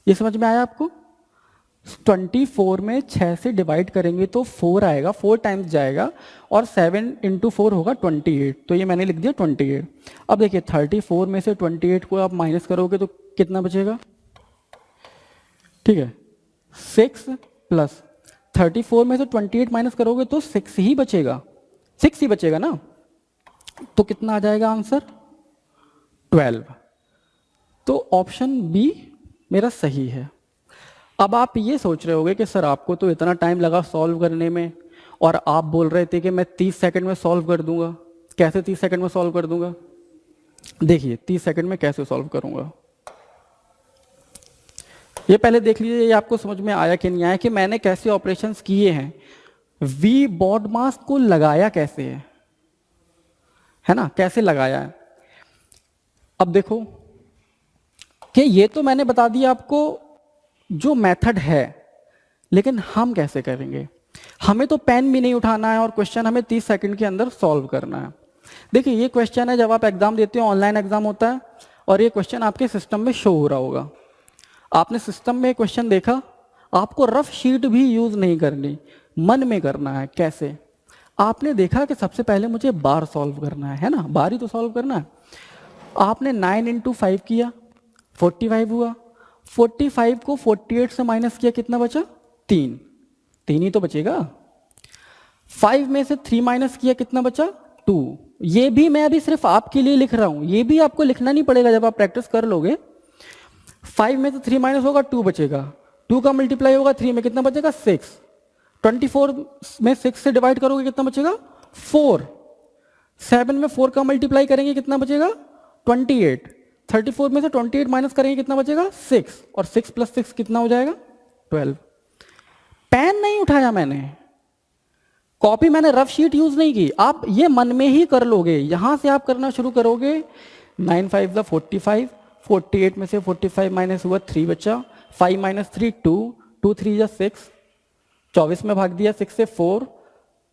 ये समझ में आया आपको। 24 में 6 से डिवाइड करेंगे तो 4 आएगा, 4 टाइम्स जाएगा, और 7 इंटू 4 होगा 28, तो ये मैंने लिख दिया 28। अब देखिए 34 में से 28 को आप माइनस करोगे तो कितना बचेगा, ठीक है, 6 प्लस 34 में से 28 माइनस करोगे तो 6 ही बचेगा, 6 ही बचेगा ना, तो कितना आ जाएगा आंसर, 12। तो ऑप्शन बी मेरा सही है। अब आप ये सोच रहे होगे कि सर आपको तो इतना टाइम लगा सॉल्व करने में, और आप बोल रहे थे कि मैं 30 सेकंड में सॉल्व कर दूंगा, कैसे 30 सेकंड में सॉल्व कर दूंगा, देखिए 30 सेकंड में कैसे सॉल्व करूंगा, ये पहले देख लीजिए, ये आपको समझ में आया कि नहीं आया कि मैंने कैसे ऑपरेशंस किए हैं, वी बॉड मास को लगाया कैसे है ना, कैसे लगाया है। अब देखो कि ये तो मैंने बता दिया आपको जो मेथड है, लेकिन हम कैसे करेंगे, हमें तो पेन भी नहीं उठाना है और क्वेश्चन हमें 30 सेकंड के अंदर सॉल्व करना है। देखिए ये क्वेश्चन है जब आप एग्जाम देते हो, ऑनलाइन एग्जाम होता है, और ये क्वेश्चन आपके सिस्टम में शो हो रहा होगा, आपने सिस्टम में क्वेश्चन देखा, आपको रफ शीट भी यूज नहीं करनी, मन में करना है। कैसे, आपने देखा कि सबसे पहले मुझे बार सॉल्व करना है ना, बार ही तो सॉल्व करना है। आपने 9 इंटू 5 किया, 45 हुआ, 45 को 48 से माइनस किया, कितना बचा, 3 ही तो बचेगा। 5 में से 3 माइनस किया, कितना बचा, 2। ये भी मैं अभी सिर्फ आपके लिए लिख रहा हूं, ये भी आपको लिखना नहीं पड़ेगा, जब आप प्रैक्टिस कर लोगे। 5 में से 3 माइनस होगा, 2 बचेगा, 2 का मल्टीप्लाई होगा 3 में, कितना बचेगा, 6। 24 में 6 से डिवाइड करोगे कितना बचेगा, 4। 7 में 4 का मल्टीप्लाई करेंगे कितना बचेगा, 28। 34 में से 28 माइनस करेंगे कितना बचेगा, 6, और 6 प्लस 6 कितना हो जाएगा, 12। पेन नहीं उठाया मैंने, कॉपी मैंने रफ शीट यूज नहीं की, आप ये मन में ही कर लोगे, यहां से आप करना शुरू करोगे। 9 5 45, 48 में से 45 माइनस हुआ, 3 बचा, 5 माइनस 3 2, 2 3 जा 6, 24 में भाग दिया 6 से 4,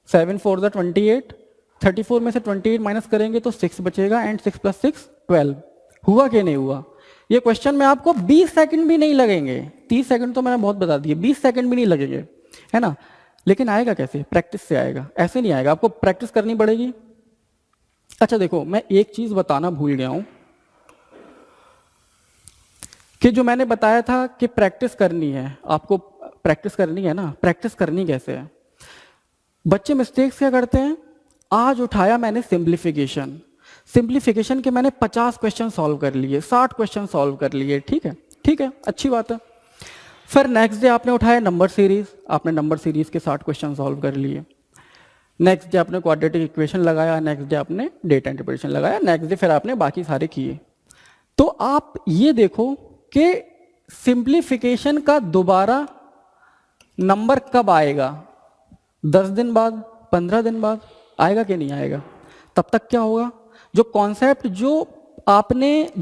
7 4 जा 28, 34 में से 28 माइनस करेंगे तो 6 बचेगा, एंड 6 प्लस 6 12। हुआ कि नहीं हुआ। ये क्वेश्चन में आपको 20 सेकंड भी नहीं लगेंगे, 30 सेकंड तो मैंने बहुत बता दिए, 20 सेकंड भी नहीं लगेंगे, है ना। लेकिन आएगा कैसे, प्रैक्टिस से आएगा, ऐसे नहीं आएगा, आपको प्रैक्टिस करनी पड़ेगी। अच्छा देखो, मैं एक चीज बताना भूल गया हूं कि जो मैंने बताया था कि प्रैक्टिस करनी है, आपको प्रैक्टिस करनी है ना, प्रैक्टिस करनी कैसे है। बच्चे मिस्टेक्स क्या करते हैं, आज उठाया मैंने सिंप्लीफिकेशन, सिंप्लीफिकेशन के मैंने 50 क्वेश्चन सॉल्व कर लिए, 60 क्वेश्चन सॉल्व कर लिए, ठीक है, अच्छी बात है। फिर नेक्स्ट डे आपने उठाया नंबर सीरीज, आपने नंबर सीरीज के 60 क्वेश्चन सॉल्व कर लिए। नेक्स्ट डे आपने क्वाड्रेटिक इक्वेशन लगाया, नेक्स्ट डे आपने डेटा इंटरप्रिटेशन लगाया, नेक्स्ट डे फिर आपने बाकी सारे किए। तो आप ये देखो कि सिंप्लीफिकेशन का दोबारा नंबर कब आएगा, 10 दिन बाद, 15 दिन बाद आएगा कि नहीं आएगा। तब तक क्या होगा, जो कॉन्सेप्ट जो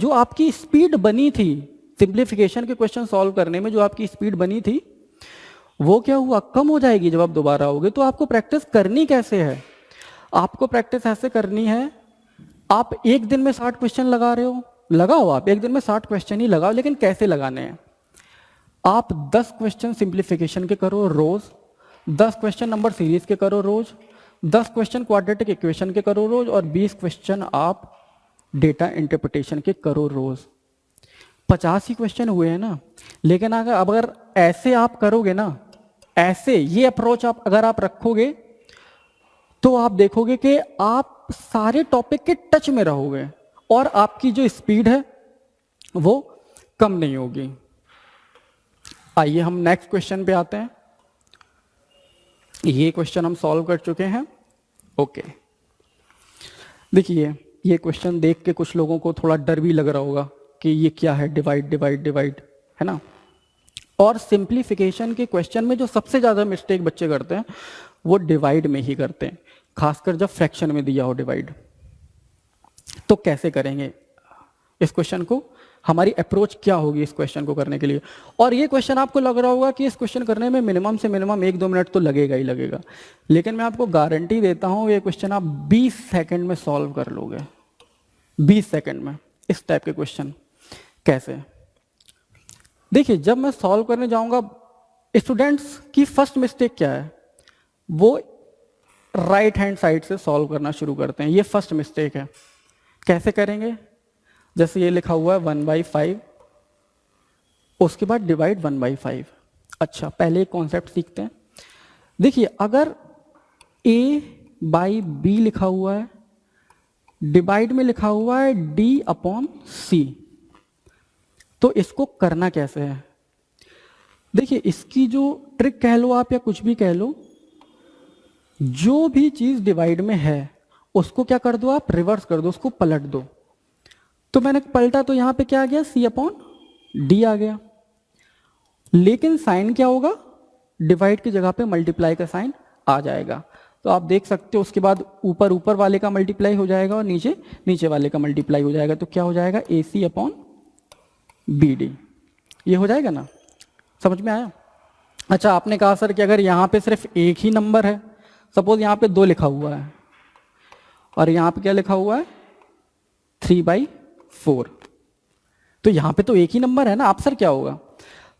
आपकी स्पीड बनी थी सिंप्लीफिकेशन के क्वेश्चन सॉल्व करने में, जो आपकी स्पीड बनी थी वो क्या हुआ, कम हो जाएगी जब आप दोबारा आओगे। तो आपको प्रैक्टिस करनी कैसे है, आपको प्रैक्टिस ऐसे करनी है, आप एक दिन में 60 क्वेश्चन लगा रहे हो, लगाओ, आप एक दिन में 60 क्वेश्चन ही लगाओ, लेकिन कैसे लगाने हैं। आप 10 क्वेश्चन सिंप्लीफिकेशन के करो रोज, 10 क्वेश्चन नंबर सीरीज के करो रोज, 10 क्वेश्चन क्वाड्रेटिक इक्वेशन के करो रोज, और 20 क्वेश्चन आप डेटा इंटरप्रिटेशन के करो रोज। 50 ही क्वेश्चन हुए हैं ना। लेकिन अगर ऐसे आप करोगे ना, ऐसे ये अप्रोच अगर आप रखोगे, तो आप देखोगे कि आप सारे टॉपिक के टच में रहोगे और आपकी जो स्पीड है वो कम नहीं होगी। आइए हम नेक्स्ट क्वेश्चन पे आते हैं। ये क्वेश्चन हम सॉल्व कर चुके हैं। ओके, देखिए ये क्वेश्चन देख के कुछ लोगों को थोड़ा डर भी लग रहा होगा कि ये क्या है, डिवाइड डिवाइड डिवाइड, है ना। और सिंप्लीफिकेशन के क्वेश्चन में जो सबसे ज़्यादा मिस्टेक बच्चे करते हैं वो डिवाइड में ही करते हैं, खासकर जब फ्रैक्शन में दिया हो डिवाइड। तो कैसे करेंगे इस क्वेश्चन को, हमारी अप्रोच क्या होगी इस क्वेश्चन को करने के लिए। और ये क्वेश्चन आपको लग रहा होगा कि इस क्वेश्चन करने में मिनिमम से मिनिमम 1-2 मिनट तो लगेगा ही लगेगा, लेकिन मैं आपको गारंटी देता हूँ ये क्वेश्चन आप 20 सेकंड में सॉल्व कर लोगे। 20 सेकंड में इस टाइप के क्वेश्चन। कैसे, देखिए जब मैं सॉल्व करने जाऊंगा, स्टूडेंट्स की फर्स्ट मिस्टेक क्या है, वो राइट हैंड साइड से सॉल्व करना शुरू करते हैं। ये फर्स्ट मिस्टेक है। कैसे करेंगे, जैसे ये लिखा हुआ है 1/5, उसके बाद डिवाइड 1/5। अच्छा, पहले एक कॉन्सेप्ट सीखते हैं। देखिए अगर A/B लिखा हुआ है, डिवाइड में लिखा हुआ है D/C, तो इसको करना कैसे है। देखिए इसकी जो ट्रिक कह लो आप या कुछ भी कह लो, जो भी चीज डिवाइड में है उसको क्या कर दो आप, रिवर्स कर दो, उसको पलट दो। तो मैंने पलटा तो यहां पे क्या आ गया, C/D आ गया। लेकिन साइन क्या होगा, डिवाइड की जगह पे मल्टीप्लाई का साइन आ जाएगा। तो आप देख सकते हो उसके बाद ऊपर ऊपर वाले का मल्टीप्लाई हो जाएगा और नीचे नीचे वाले का मल्टीप्लाई हो जाएगा। तो क्या हो जाएगा, AC/BD। ये हो जाएगा ना, समझ में आया। अच्छा, आपने कहा सर कि अगर यहाँ पे सिर्फ एक ही नंबर है, सपोज यहाँ पे 2 लिखा हुआ है और यहाँ पे क्या लिखा हुआ है 3/4, तो यहाँ पे तो एक ही नंबर है ना, आप सर क्या होगा।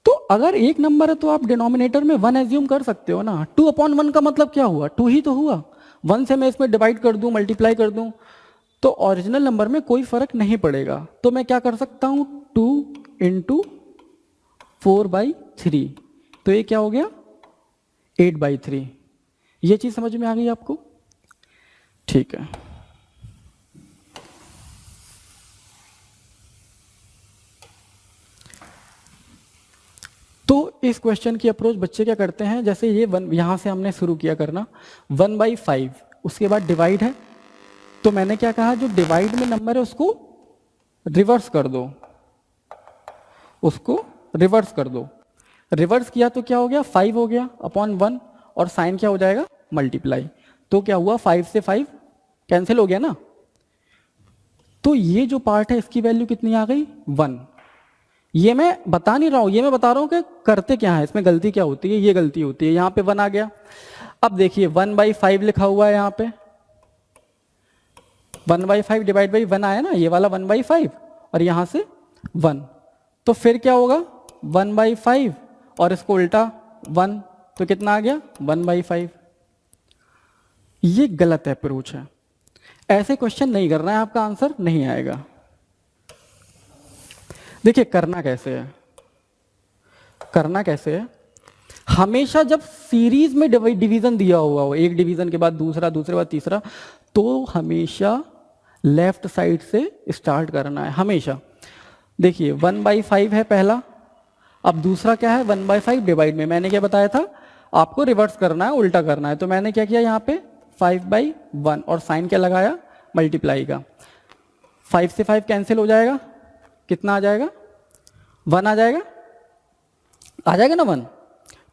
तो अगर एक नंबर है तो आप डिनोमिनेटर में 1 एज्यूम कर सकते हो ना। 2/1 का मतलब क्या हुआ, 2 ही तो हुआ। 1 से मैं इसमें डिवाइड कर दूं, मल्टीप्लाई कर दूं, तो ओरिजिनल नंबर में कोई फर्क नहीं पड़ेगा। तो मैं क्या कर सकता हूं, 2 × 4/3, तो ये क्या हो गया 8/3। ये चीज समझ में आ गई आपको, ठीक है। तो इस क्वेश्चन की अप्रोच बच्चे क्या करते हैं, जैसे ये यहां से हमने शुरू किया करना 1/5, उसके बाद डिवाइड है, तो मैंने क्या कहा, जो डिवाइड में नंबर है उसको रिवर्स कर दो, उसको रिवर्स कर दो। रिवर्स किया तो क्या हो गया, 5 हो गया अपॉन 1, और साइन क्या हो जाएगा, मल्टीप्लाई। तो क्या हुआ, 5 से 5 कैंसिल हो गया ना। तो ये जो पार्ट है इसकी वैल्यू कितनी आ गई, 1। ये मैं बता नहीं रहा हूं, ये मैं बता रहा हूं कि करते क्या है, इसमें गलती क्या होती है, ये गलती होती है। यहां पे 1 आ गया। अब देखिए 1/5 लिखा हुआ है यहाँ पे, 1/5 डिवाइड बाई 1 आया ना, ये वाला 1/5 और यहां से 1, तो फिर क्या होगा 1/5 और इसको उल्टा 1, तो कितना आ गया 1/5। ये गलत अप्रोच है, ऐसे क्वेश्चन नहीं करना है, आपका आंसर नहीं आएगा। देखिए करना कैसे है, करना कैसे है, हमेशा जब सीरीज में डिवीजन दिया हुआ हो, एक डिवीजन के बाद दूसरा, दूसरे बाद तीसरा, तो हमेशा लेफ्ट साइड से स्टार्ट करना है हमेशा। देखिए 1/5 है पहला, अब दूसरा क्या है, 1/5 डिवाइड में मैंने क्या बताया था, आपको रिवर्स करना है, उल्टा करना है। तो मैंने क्या किया यहाँ पे 5/1 और साइन क्या लगाया, मल्टीप्लाई का। 5 से 5 कैंसिल हो जाएगा, कितना आ जाएगा, 1 आ जाएगा, आ जाएगा ना 1।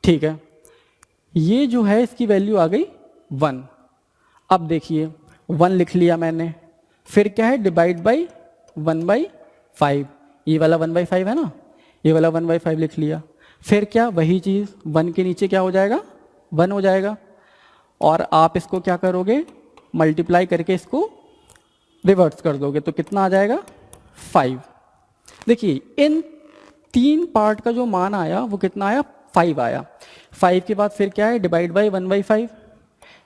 ठीक है, ये जो है इसकी वैल्यू आ गई 1। अब देखिए 1 लिख लिया मैंने, फिर क्या है, डिवाइड बाई 1/5, ये वाला 1/5 है ना, ये वाला 1/5 लिख लिया। फिर क्या, वही चीज़ 1 के नीचे क्या हो जाएगा, 1 हो जाएगा। और आप इसको क्या करोगे, मल्टीप्लाई करके इसको रिवर्स कर दोगे तो कितना आ जाएगा, 5। देखिए इन 3 पार्ट का जो मान आया वो कितना आया, 5 आया। 5 के बाद फिर क्या है, डिवाइड बाई 1/5,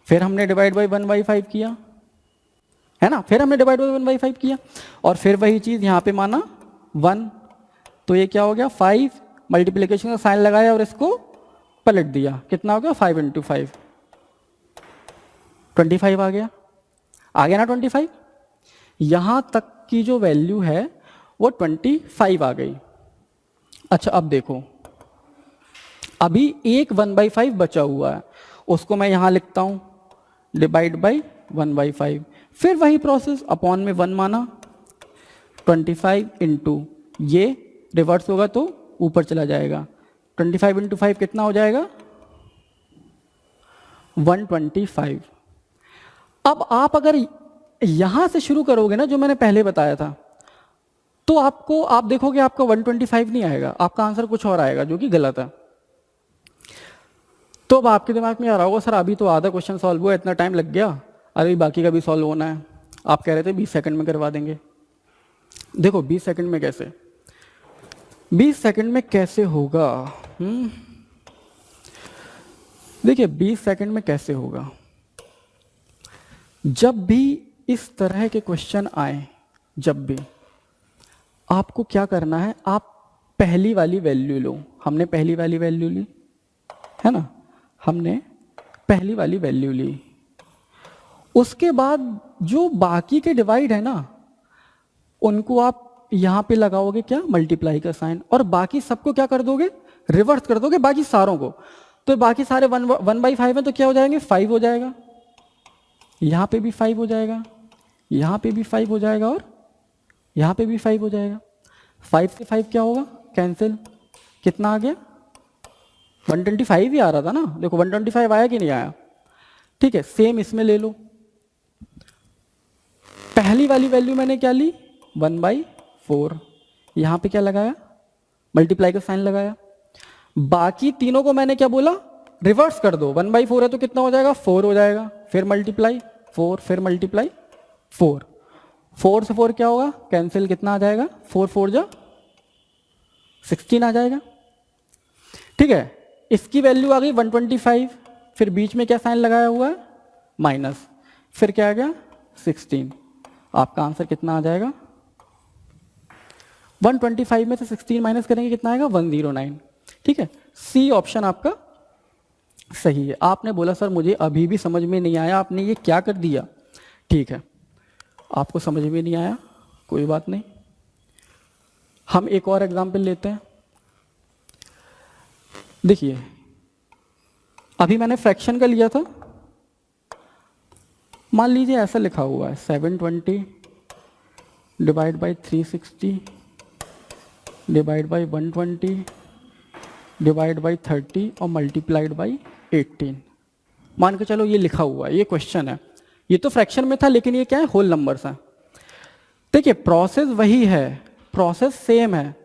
फिर हमने डिवाइड बाई 1/5 किया, है ना, फिर हमने डिवाइड बाई 1/5 किया, और फिर वही चीज़ यहाँ पे माना 1। तो ये क्या हो गया, 5 मल्टीप्लिकेशन का साइन लगाया और इसको पलट दिया, कितना हो गया, 5 × 5, 25 आ गया, ना 25। यहाँ तक की जो वैल्यू है वो 25 आ गई। अच्छा अब देखो, अभी एक 1/5 बचा हुआ है, उसको मैं यहाँ लिखता हूँ, डिवाइड बाई 1/5, फिर वही प्रोसेस, अपॉन में 1 माना, 25 इंटू ये रिवर्स होगा तो ऊपर चला जाएगा, 25 × 5 कितना हो जाएगा, 125। अब आप अगर यहां से शुरू करोगे ना, जो मैंने पहले बताया था, तो आप देखोगे आपका 125 नहीं आएगा, आपका आंसर कुछ और आएगा जो कि गलत है। तो अब आपके दिमाग में आ रहा होगा, सर अभी तो आधा क्वेश्चन सॉल्व हुआ, इतना टाइम लग गया, अरे बाकी का भी सॉल्व होना है। आप कह रहे थे 20 सेकंड में करवा देंगे। देखो 20 सेकंड में कैसे, 20 सेकंड में कैसे होगा, देखिए 20 सेकंड में कैसे होगा, जब भी इस तरह के क्वेश्चन आए, जब भी आपको क्या करना है, आप पहली वाली वैल्यू लो। हमने पहली वाली वैल्यू ली है ना, हमने पहली वाली वैल्यू ली। उसके बाद जो बाकी के डिवाइड है ना, उनको आप यहां पे लगाओगे क्या, मल्टीप्लाई का साइन, और बाकी सबको क्या कर दोगे, रिवर्स कर दोगे, बाकी सारों को। तो बाकी सारे 1/5 है तो क्या हो जाएंगे, 5 हो जाएगा, यहां पे भी 5 हो जाएगा, यहां पे भी 5 हो जाएगा, और यहां पे भी 5 हो जाएगा। 5 से 5 क्या होगा, कैंसिल, कितना आ गया, 125 ही आ रहा था ना, देखो 125 आया कि नहीं आया। ठीक है, सेम इसमें ले लो, पहली वाली वैल्यू मैंने क्या ली, 1/4, यहां पे क्या लगाया, मल्टीप्लाई का साइन लगाया। बाकी तीनों को मैंने क्या बोला, रिवर्स कर दो, 1/4 है तो कितना हो जाएगा, 4 हो जाएगा, फिर मल्टीप्लाई 4, फिर मल्टीप्लाई 4, 4 से 4 क्या होगा, कैंसिल, कितना आ जाएगा, 4 4 जा 16 आ जाएगा। ठीक है, इसकी वैल्यू आ गई 125, फिर बीच में क्या साइन लगाया हुआ है, माइनस, फिर क्या आ गया 16। आपका आंसर कितना आ जाएगा, 125 में से 16 माइनस करेंगे कितना आएगा, 109। ठीक है, सी ऑप्शन आपका सही है। आपने बोला सर मुझे अभी भी समझ में नहीं आया, आपने ये क्या कर दिया। ठीक है, आपको समझ में नहीं आया, कोई बात नहीं, हम एक और एग्जाम्पल लेते हैं। देखिए अभी मैंने फ्रैक्शन का लिया था, मान लीजिए ऐसा लिखा हुआ है 720 divide by 360 divide by 120 divide by 30 और मल्टीप्लाइड बाई 18। मान के चलो ये लिखा हुआ है, ये क्वेश्चन है, ये तो फ्रैक्शन में था लेकिन ये क्या है, होल नंबर्स है। देखिए प्रोसेस वही है, प्रोसेस सेम है।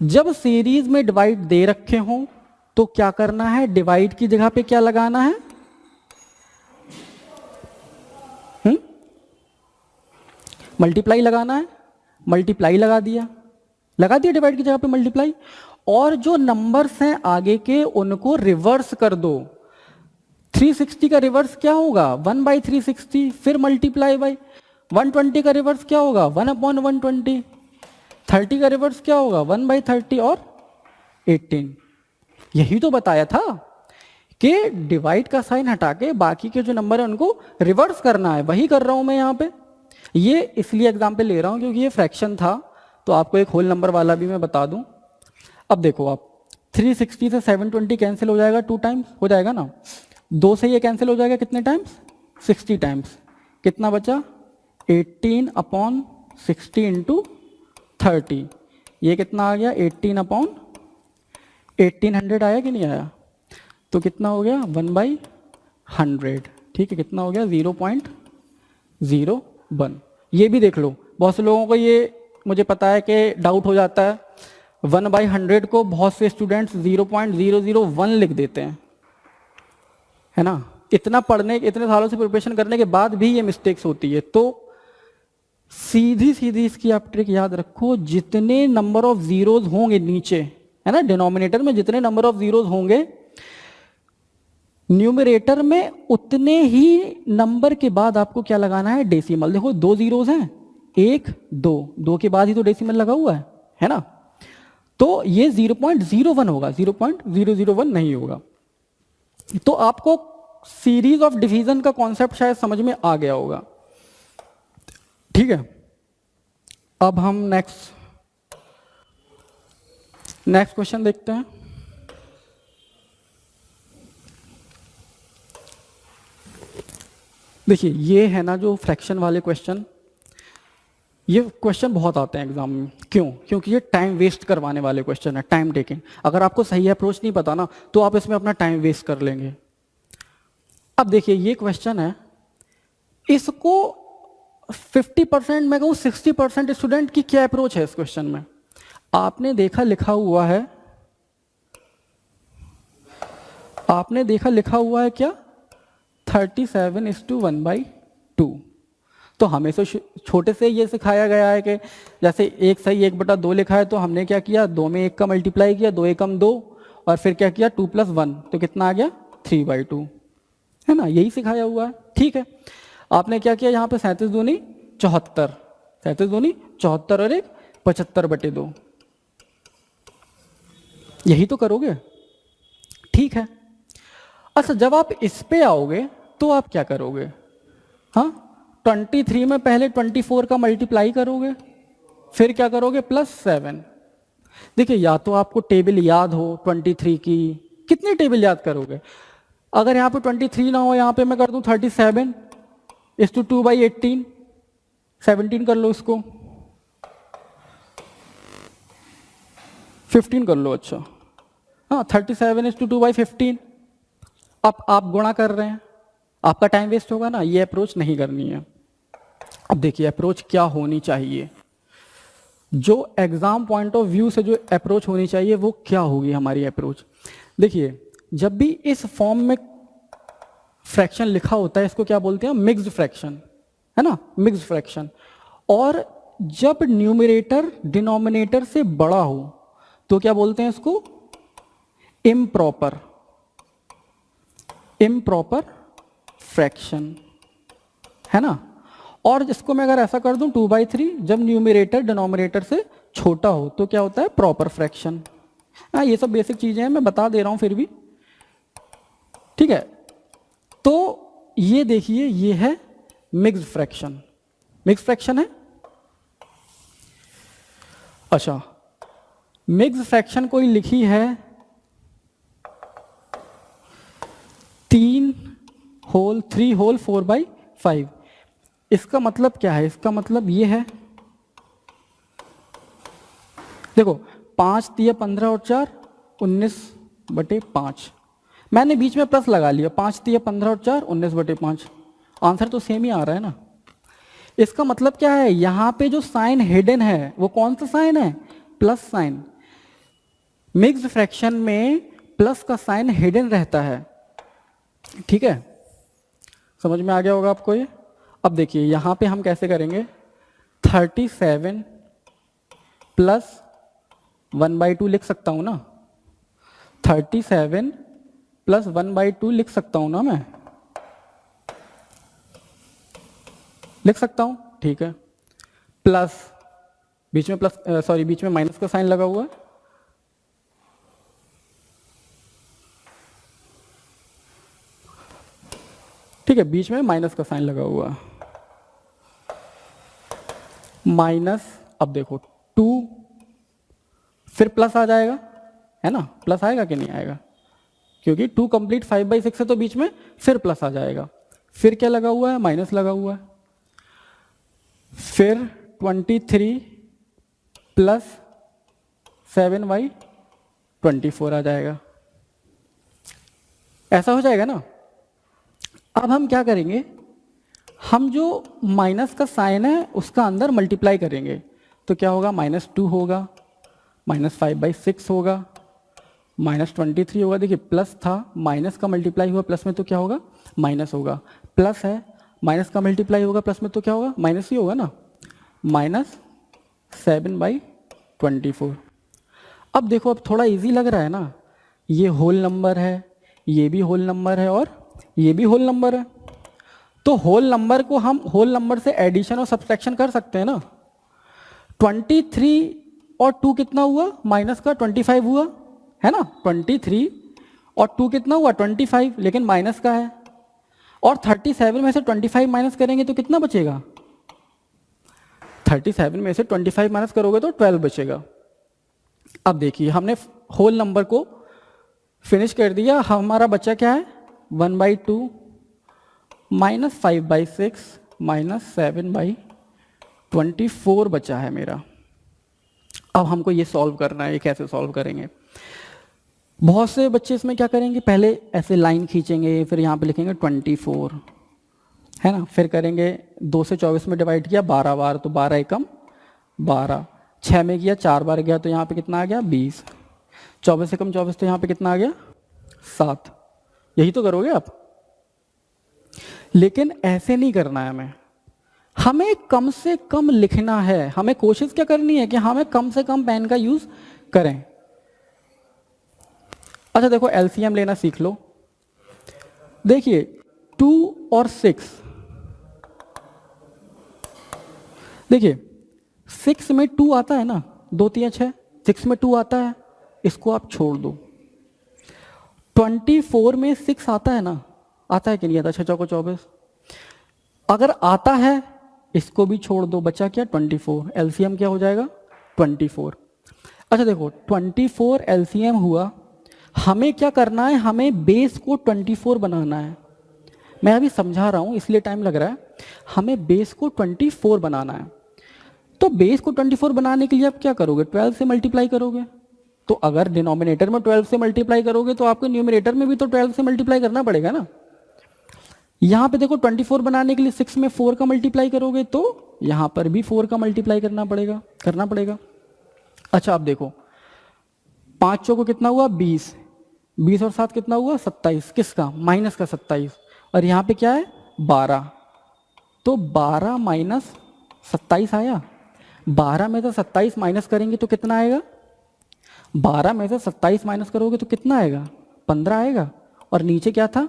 जब सीरीज में डिवाइड दे रखे हों तो क्या करना है, डिवाइड की जगह पे क्या लगाना है, मल्टीप्लाई लगाना है, मल्टीप्लाई लगा दिया डिवाइड की जगह पे मल्टीप्लाई, और जो नंबर्स हैं आगे के उनको रिवर्स कर दो। 360 का रिवर्स क्या होगा, 1/360, फिर मल्टीप्लाई बाई 120 का रिवर्स क्या होगा, 1/120, 30 का रिवर्स क्या होगा, 1/30 और 18। यही तो बताया था कि डिवाइड का साइन हटा के बाकी के जो नंबर है उनको रिवर्स करना है, वही कर रहा हूं मैं यहाँ पे। ये इसलिए एग्जाम्पल ले रहा हूं क्योंकि ये फ्रैक्शन था, तो आपको एक होल नंबर वाला भी मैं बता दूं। अब देखो आप 360 से 720 कैंसिल हो जाएगा, 2 टाइम्स हो जाएगा ना, 2 से ये कैंसिल हो जाएगा कितने टाइम्स, 60 टाइम्स। कितना बचा 18/60 इंटू 30, ये कितना आ गया 18/1800 आया कि नहीं आया, तो कितना हो गया 1/100। ठीक है, कितना हो गया 0.01। ये भी देख लो, बहुत से लोगों को ये मुझे पता है कि डाउट हो जाता है, 1/100 को बहुत से स्टूडेंट्स 0.001 लिख देते हैं, है ना। इतना पढ़ने, इतने सालों से प्रिपरेशन करने के बाद भी ये मिस्टेक्स होती है। तो सीधी सीधी इसकी आप ट्रिक याद रखो, जितने नंबर ऑफ जीरोज होंगे नीचे, है ना, डिनोमिनेटर में जितने नंबर ऑफ जीरोज होंगे, न्यूमरेटर में उतने ही नंबर के बाद आपको क्या लगाना है, डेसिमल। देखो 2 जीरोज हैं, 1 2, 2 के बाद ही तो डेसिमल लगा हुआ है ना। तो ये 0.01 होगा, 0.001 नहीं होगा। तो आपको सीरीज ऑफ डिवीजन का कॉन्सेप्ट शायद समझ में आ गया होगा। ठीक है, अब हम नेक्स्ट क्वेश्चन देखते हैं। देखिए ये है ना जो फ्रैक्शन वाले क्वेश्चन, ये क्वेश्चन बहुत आते हैं एग्जाम में। क्यों? क्योंकि ये टाइम वेस्ट करवाने वाले क्वेश्चन है, टाइम टेकिंग। अगर आपको सही अप्रोच नहीं पता ना, तो आप इसमें अपना टाइम वेस्ट कर लेंगे। अब देखिए ये क्वेश्चन है, इसको 50%, मैं कहूँ 60% स्टूडेंट की क्या अप्रोच है इस क्वेश्चन में। आपने देखा लिखा हुआ है, क्या 37:1/2। तो हमें तो छोटे से ये सिखाया गया है कि जैसे 1 सही 1/2 लिखा है, तो हमने क्या किया, 2 में 1 का मल्टीप्लाई किया, 2 एकम 2, और फिर क्या किया 2 + 1, तो कितना आ गया 3/2, है ना, यही सिखाया हुआ है। ठीक है, आपने क्या किया यहाँ पे 37 दूनी 74, 37 दूनी 74 और 1 75/2, यही तो करोगे। ठीक है, अच्छा जब आप इस पे आओगे तो आप क्या करोगे, हाँ 23 में पहले 24 का मल्टीप्लाई करोगे, फिर क्या करोगे +7। देखिए या तो आपको टेबल याद हो 23 की, कितनी टेबल याद करोगे। अगर यहाँ पे 23 ना हो, यहाँ पे मैं कर दूं 37:2/18, 17 कर लो, इसको 15 कर लो। अच्छा हाँ, 37:2/15। अब आप गुणा कर रहे हैं, आपका टाइम वेस्ट होगा ना, ये अप्रोच नहीं करनी है। अब देखिए अप्रोच क्या होनी चाहिए, जो एग्जाम पॉइंट ऑफ व्यू से जो अप्रोच होनी चाहिए वो क्या होगी हमारी अप्रोच। देखिए जब भी इस फॉर्म में फ्रैक्शन लिखा होता है, इसको क्या बोलते हैं, मिक्स्ड फ्रैक्शन, है ना, मिक्स्ड फ्रैक्शन। और जब न्यूमरेटर डिनोमिनेटर से बड़ा हो तो क्या बोलते हैं इसको, इम्प्रॉपर फ्रैक्शन, है ना। और जिसको मैं अगर ऐसा कर दूं 2/3, जब न्यूमरेटर डिनोमिनेटर से छोटा हो तो क्या होता है, प्रॉपर फ्रैक्शन। हाँ ये सब बेसिक चीजें हैं, मैं बता दे रहा हूं फिर भी। ठीक है, तो ये देखिए ये है मिक्स्ड फ्रैक्शन, मिक्स्ड फ्रैक्शन है। अच्छा मिक्स्ड फ्रैक्शन कोई लिखी है 3 होल 4/5, इसका मतलब क्या है, इसका मतलब ये है, देखो 5 × 15 और 4 19/5, मैंने बीच में प्लस लगा लिया, 5 × 15 और 4 19/5, आंसर तो सेम ही आ रहा है ना। इसका मतलब क्या है, यहां पे जो साइन हिडन है वो कौन सा साइन है, प्लस साइन। मिक्स्ड फ्रैक्शन में प्लस का साइन हिडन रहता है। ठीक है, समझ में आ गया होगा आपको ये। अब देखिए यहां पे हम कैसे करेंगे, 37 + 1/2 लिख सकता हूं ना, 37 + 1/2 लिख सकता हूं ना, मैं लिख सकता हूं। ठीक है, प्लस बीच में बीच में माइनस का साइन लगा हुआ है, ठीक है, बीच में माइनस का साइन लगा हुआ है, माइनस, अब देखो 2 फिर प्लस आ जाएगा, है ना, प्लस आएगा कि नहीं आएगा, क्योंकि 2 कंप्लीट 5/6 है तो बीच में फिर प्लस आ जाएगा। फिर क्या लगा हुआ है, माइनस लगा हुआ है। फिर 23 प्लस 7/24 आ जाएगा, ऐसा हो जाएगा ना। अब हम क्या करेंगे, हम जो माइनस का साइन है उसका अंदर मल्टीप्लाई करेंगे, तो क्या होगा, -2 होगा, -5/6 होगा, -23 होगा। देखिए प्लस था, माइनस का मल्टीप्लाई हुआ प्लस में तो क्या होगा, माइनस होगा। प्लस है, माइनस का मल्टीप्लाई होगा प्लस में तो क्या होगा, माइनस ही होगा ना, -7/24। अब देखो, अब थोड़ा इजी लग रहा है ना, ये होल नंबर है, ये भी होल नंबर है और ये भी होल नंबर है, तो होल नंबर को हम होल नंबर से एडिशन और सब्सट्रैक्शन कर सकते हैं ना। 23 और 2 कितना हुआ, माइनस का 25 हुआ, है ना। 23 और 2 कितना हुआ, 25, लेकिन माइनस का है। और 37 में से 25 माइनस करेंगे तो कितना बचेगा, 37 में से 25 माइनस करोगे तो 12 बचेगा। अब देखिए, हमने होल नंबर को फिनिश कर दिया, हमारा बचा क्या है, 1/2 -5/6 -7/24 बचा है मेरा। अब हमको ये सॉल्व करना है, ये कैसे सॉल्व करेंगे। बहुत से बच्चे इसमें क्या करेंगे, पहले ऐसे लाइन खींचेंगे, फिर यहाँ पे लिखेंगे 24, है ना, फिर करेंगे 2 से 24 में डिवाइड किया 12 बार, तो 12 एकम 12, 6 में किया 4 बार गया तो यहाँ पे कितना आ गया, 20, 24 एकम 24 तो यहाँ पे कितना आ गया, 7। यही तो करोगे आप। लेकिन ऐसे नहीं करना है हमें कम से कम लिखना है। हमें कोशिश क्या करनी है कि हमें कम से कम पेन का यूज करें। अच्छा देखो, एलसीएम लेना सीख लो। देखिए 2 और 6, देखिए 6 में 2 आता है ना, 2 3 6, 6 में 2 आता है, इसको आप छोड़ दो। 24 में 6 आता है ना, आता है कि नहीं आता, 6 चौको 24, अगर आता है इसको भी छोड़ दो, बचा क्या, 24। एलसीएम क्या हो जाएगा, 24। अच्छा देखो, 24 एलसीएम हुआ, हमें क्या करना है, हमें बेस को 24 बनाना है। मैं अभी समझा रहा हूं इसलिए टाइम लग रहा है। हमें बेस को 24 बनाना है, तो बेस को 24 बनाने के लिए आप क्या करोगे, 12 से मल्टीप्लाई करोगे। तो अगर डिनोमिनेटर में 12 से मल्टीप्लाई करोगे तो आपको न्यूमिनेटर में भी तो 12 से मल्टीप्लाई करना पड़ेगा ना। यहां पे देखो 24 बनाने के लिए 6 में 4 का मल्टीप्लाई करोगे तो यहां पर भी 4 का मल्टीप्लाई करना पड़ेगा। अच्छा आप देखो, 5 चौको कितना हुआ, 20, 20 और 7 कितना हुआ, 27, किसका, माइनस का 27, और यहाँ पे क्या है, 12, तो 12 माइनस 27 आया। 12 में से 27 माइनस करेंगे तो कितना आएगा, 12 में से 27 माइनस करोगे तो कितना आएगा, 15 आएगा, और नीचे क्या था,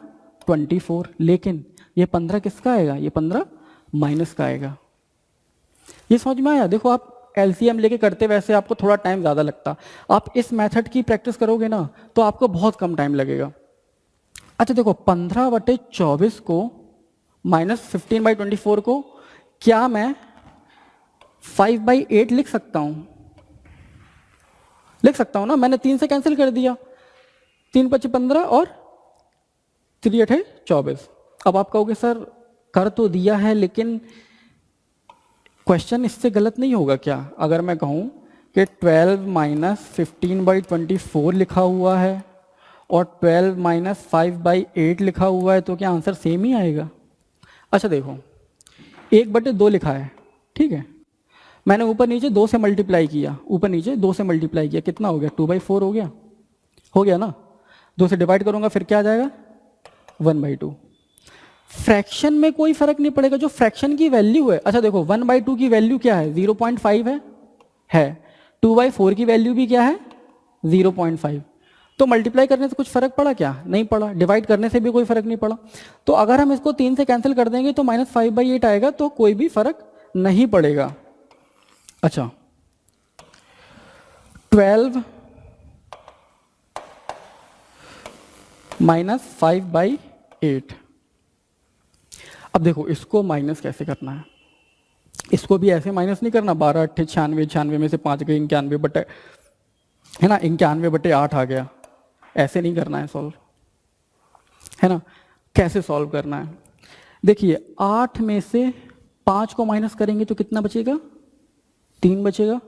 24। लेकिन ये 15 किसका आएगा, ये 15 माइनस का आएगा। ये समझ में आया। देखो आप एलसीएम लेके करते वैसे आपको थोड़ा टाइम ज़्यादा लगता, आप इस मेथड की प्रैक्टिस करोगे ना तो आपको बहुत कम टाइम लगेगा। अच्छा देखो, 15/24 को -15/24 को क्या मैं 5/8 लिख सकता हूं, लिख सकता हूं ना। मैंने 3 से कैंसिल कर दिया, 3 × 5 = 15 और 3 × 8 = 24। अब आप कहोगे सर कर तो दिया है, लेकिन क्वेश्चन इससे गलत नहीं होगा क्या अगर मैं कहूं कि 12 - 15/24 लिखा हुआ है और 12 - 5/8 लिखा हुआ है, तो क्या आंसर सेम ही आएगा। अच्छा देखो, 1/2 लिखा है, ठीक है, मैंने ऊपर नीचे 2 से मल्टीप्लाई किया, ऊपर नीचे 2 से मल्टीप्लाई किया, कितना हो गया, 2/4 हो गया ना। 2 से डिवाइड करूंगा फिर क्या आ जाएगा, 1/2। फ्रैक्शन में कोई फर्क नहीं पड़ेगा, जो फ्रैक्शन की वैल्यू है। अच्छा देखो, 1/2 की वैल्यू क्या है, 0.5 है। 2/4 की वैल्यू भी क्या है, 0.5। तो मल्टीप्लाई करने से कुछ फर्क पड़ा क्या, नहीं पड़ा। डिवाइड करने से भी कोई फर्क नहीं पड़ा। तो अगर हम इसको 3 से कैंसिल कर देंगे तो -5/8 आएगा, तो कोई भी फर्क नहीं पड़ेगा। अच्छा 12 - 5/8। अब देखो इसको माइनस कैसे करना है, इसको भी ऐसे माइनस नहीं करना, 12 × 8 = 96, 96 में से 5 गए 91 है ना, 91/8 आ गया। ऐसे नहीं करना है सॉल्व, है ना। कैसे सॉल्व करना है, देखिए 8 में से 5 को माइनस करेंगे तो कितना बचेगा, 3 बचेगा।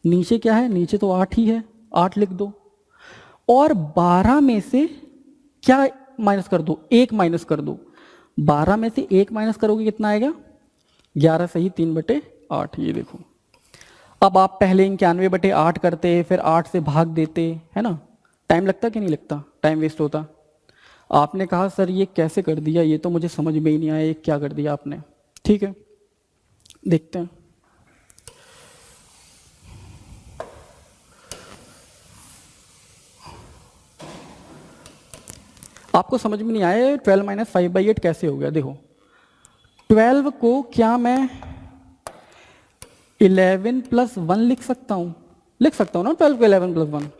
नीचे क्या है, नीचे तो 8 ही है, 8 लिख दो। और 12 में से क्या माइनस कर दो, 1 माइनस कर दो। 12 में से 1 माइनस करोगे कितना आएगा, 11 सही 3/8। ये देखो, अब आप पहले 91/8 करते, फिर 8 से भाग देते, है ना। टाइम लगता कि नहीं लगता, टाइम वेस्ट होता। आपने कहा सर ये कैसे कर दिया, ये तो मुझे समझ में ही नहीं आया, ये क्या कर दिया आपने। ठीक है, देखते हैं। आपको समझ में नहीं आया 12 - 5/8 कैसे हो गया। देखो 12 को क्या मैं 11 + 1 लिख सकता हूँ, लिख सकता हूँ ना 12 को 11 +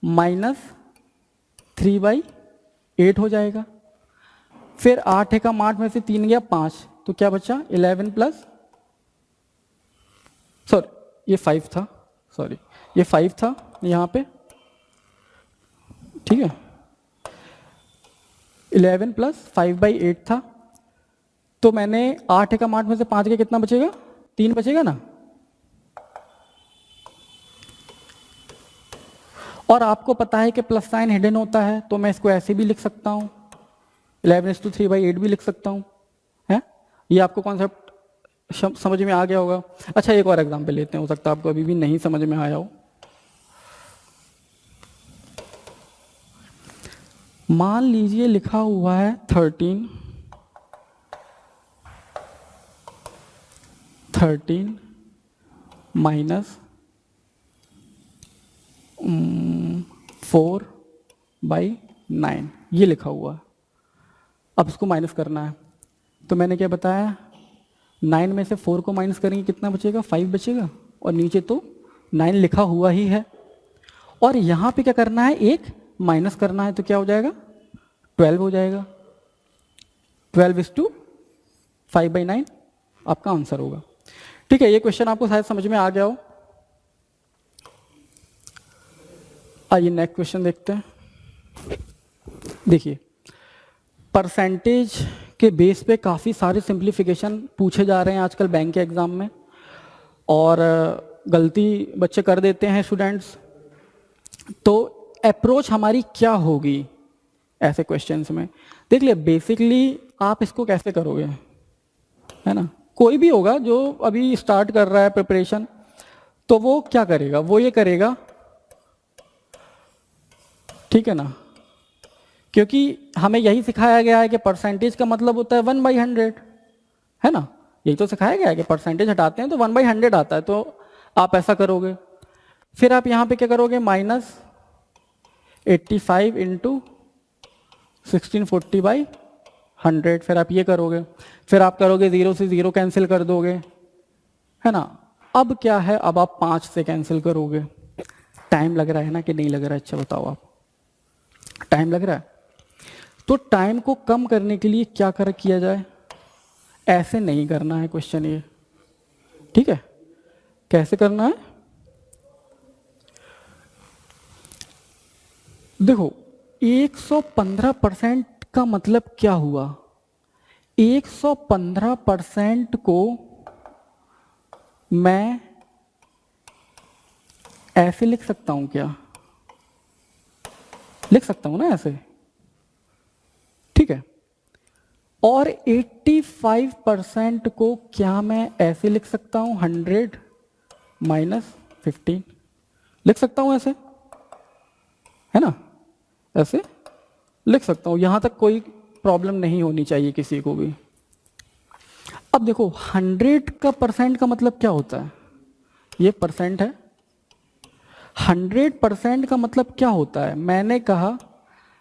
1 -3/8 हो जाएगा। फिर 8 एकम 8 में से 3 गया 5, तो क्या बचा 11 प्लस, सॉरी ये 5 था, सॉरी ये 5 था यहाँ पे, ठीक है। 11 + 5/8 था, तो मैंने 8 एकम 8 में से 5 गया, कितना बचेगा, 3 बचेगा ना। और आपको पता है कि प्लस साइन हिडन होता है, तो मैं इसको ऐसे भी लिख सकता हूँ, 11:3/8 भी लिख सकता हूँ, है। ये आपको कॉन्सेप्ट समझ में आ गया होगा। अच्छा एक और एग्जांपल लेते हैं, हो सकता है आपको अभी भी नहीं समझ में आया हो। मान लीजिए लिखा हुआ है 13 माइनस 4/9, ये लिखा हुआ है। अब इसको माइनस करना है, तो मैंने क्या बताया, 9 में से 4 को माइनस करेंगे कितना बचेगा, 5 बचेगा। और नीचे तो 9 लिखा हुआ ही है, और यहाँ पे क्या करना है, एक माइनस करना है, तो क्या हो जाएगा 12 हो जाएगा। 12:5/9 आपका आंसर होगा। ठीक है, ये क्वेश्चन आपको शायद समझ में आ गया हो। आइए नेक्स्ट क्वेश्चन देखते हैं। देखिए परसेंटेज के बेस पे काफ़ी सारे सिंप्लीफिकेशन पूछे जा रहे हैं आजकल बैंक के एग्ज़ाम में, और गलती बच्चे कर देते हैं स्टूडेंट्स। तो अप्रोच हमारी क्या होगी ऐसे क्वेश्चंस में, देख लिया। बेसिकली आप इसको कैसे करोगे, है ना, कोई भी होगा जो अभी स्टार्ट कर रहा है प्रिपरेशन, तो वो क्या करेगा, वो ये करेगा, ठीक है ना, क्योंकि हमें यही सिखाया गया है कि परसेंटेज का मतलब होता है 1/100, है ना। यही तो सिखाया गया है कि परसेंटेज हटाते हैं तो 1/100 आता है, तो आप ऐसा करोगे। फिर आप यहाँ पे क्या करोगे, -85 × 1640/100, फिर आप ये करोगे। फिर आप करोगे 0 से 0 कैंसिल कर दोगे, है ना। अब क्या है, अब आप 5 से कैंसिल करोगे। टाइम लग रहा है ना कि नहीं लग रहा है, अच्छा बताओ आप, टाइम लग रहा है। तो टाइम को कम करने के लिए क्या किया जाए, ऐसे नहीं करना है क्वेश्चन ये, ठीक है। कैसे करना है, देखो 115% का मतलब क्या हुआ, 115% को मैं ऐसे लिख सकता हूं क्या, लिख सकता हूं ना ऐसे, ठीक है। और 85% को क्या मैं ऐसे लिख सकता हूं, 100 - 15 लिख सकता हूं ऐसे, है ना, ऐसे लिख सकता हूं। यहां तक कोई प्रॉब्लम नहीं होनी चाहिए किसी को भी। अब देखो 100 का परसेंट का मतलब क्या होता है, ये परसेंट है। 100% का मतलब क्या होता है, मैंने कहा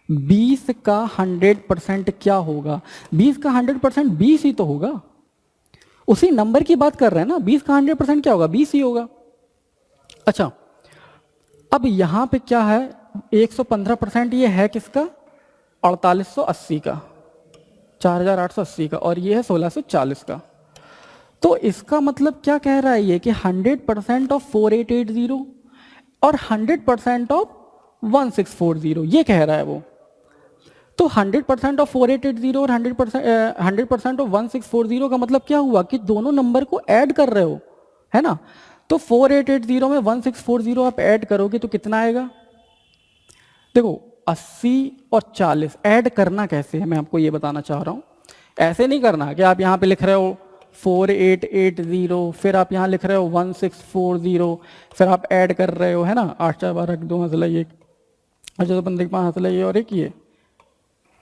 20 का 100% क्या होगा, 20 का 100% 20 ही तो होगा, उसी नंबर की बात कर रहे हैं ना। 20 का 100% क्या होगा, 20 ही होगा। अच्छा अब यहां पे क्या है, 115% ये है किसका, 4880 का, 4880 का, और ये है 1640 का। तो इसका मतलब क्या कह रहा है ये कि 100% ऑफ 4880, और 100% ऑफ 1640, ये कह रहा है वो। तो 100% ऑफ 4880 और 100% ऑफ 1640 का मतलब क्या हुआ कि दोनों नंबर को ऐड कर रहे हो, है ना। तो 4880 में 1640 आप ऐड करोगे तो कितना आएगा? देखो 80 और 40 ऐड करना कैसे है मैं आपको ये बताना चाह रहा हूँ। ऐसे नहीं करना कि आप यहाँ पे लिख रहे हो 4880, फिर आप यहाँ लिख रहे हो 1640, फिर आप ऐड कर रहे हो, है ना। 8 4 12 2 हंसला एक, अच्छा तो 15 5 हंसला ये और एक ये,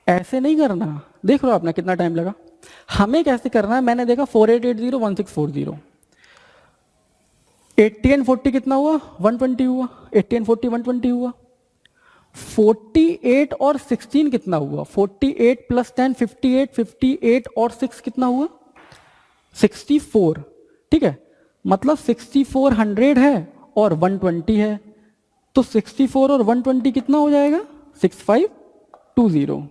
ऐसे नहीं करना। देख रहे हो आपने कितना टाइम लगा। हमें कैसे करना है, मैंने देखा 4880 1640, 80 एंड 40 कितना हुआ? 120 हुआ। 80 एंड 40 120 हुआ। 48 और 16 कितना हुआ? 48 प्लस 10 58, 58 और 6 कितना हुआ? 64। ठीक है, मतलब 6400 है और 120 है, तो 64 और 120 कितना हो जाएगा? 6520।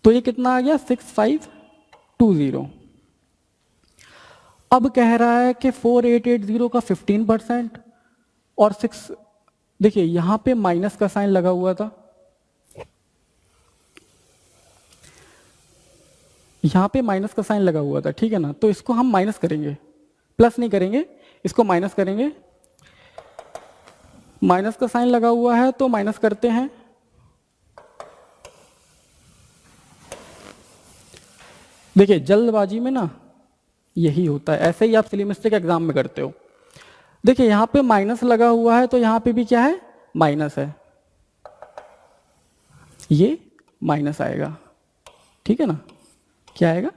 तो ये कितना आ गया? 6520। अब कह रहा है कि 4880 का 15% और 6, देखिए यहां पे माइनस का साइन लगा हुआ था, यहां पे माइनस का साइन लगा हुआ था, ठीक है ना। तो इसको हम माइनस करेंगे, प्लस नहीं करेंगे, इसको माइनस करेंगे। माइनस का साइन लगा हुआ है तो माइनस करते हैं। देखिए जल्दबाजी में ना यही होता है, ऐसे ही आप सिली मिस्टेक एग्जाम में करते हो। देखिए यहां पे माइनस लगा हुआ है तो यहां पे भी क्या है? माइनस है, ये माइनस आएगा, ठीक है ना। क्या आएगा?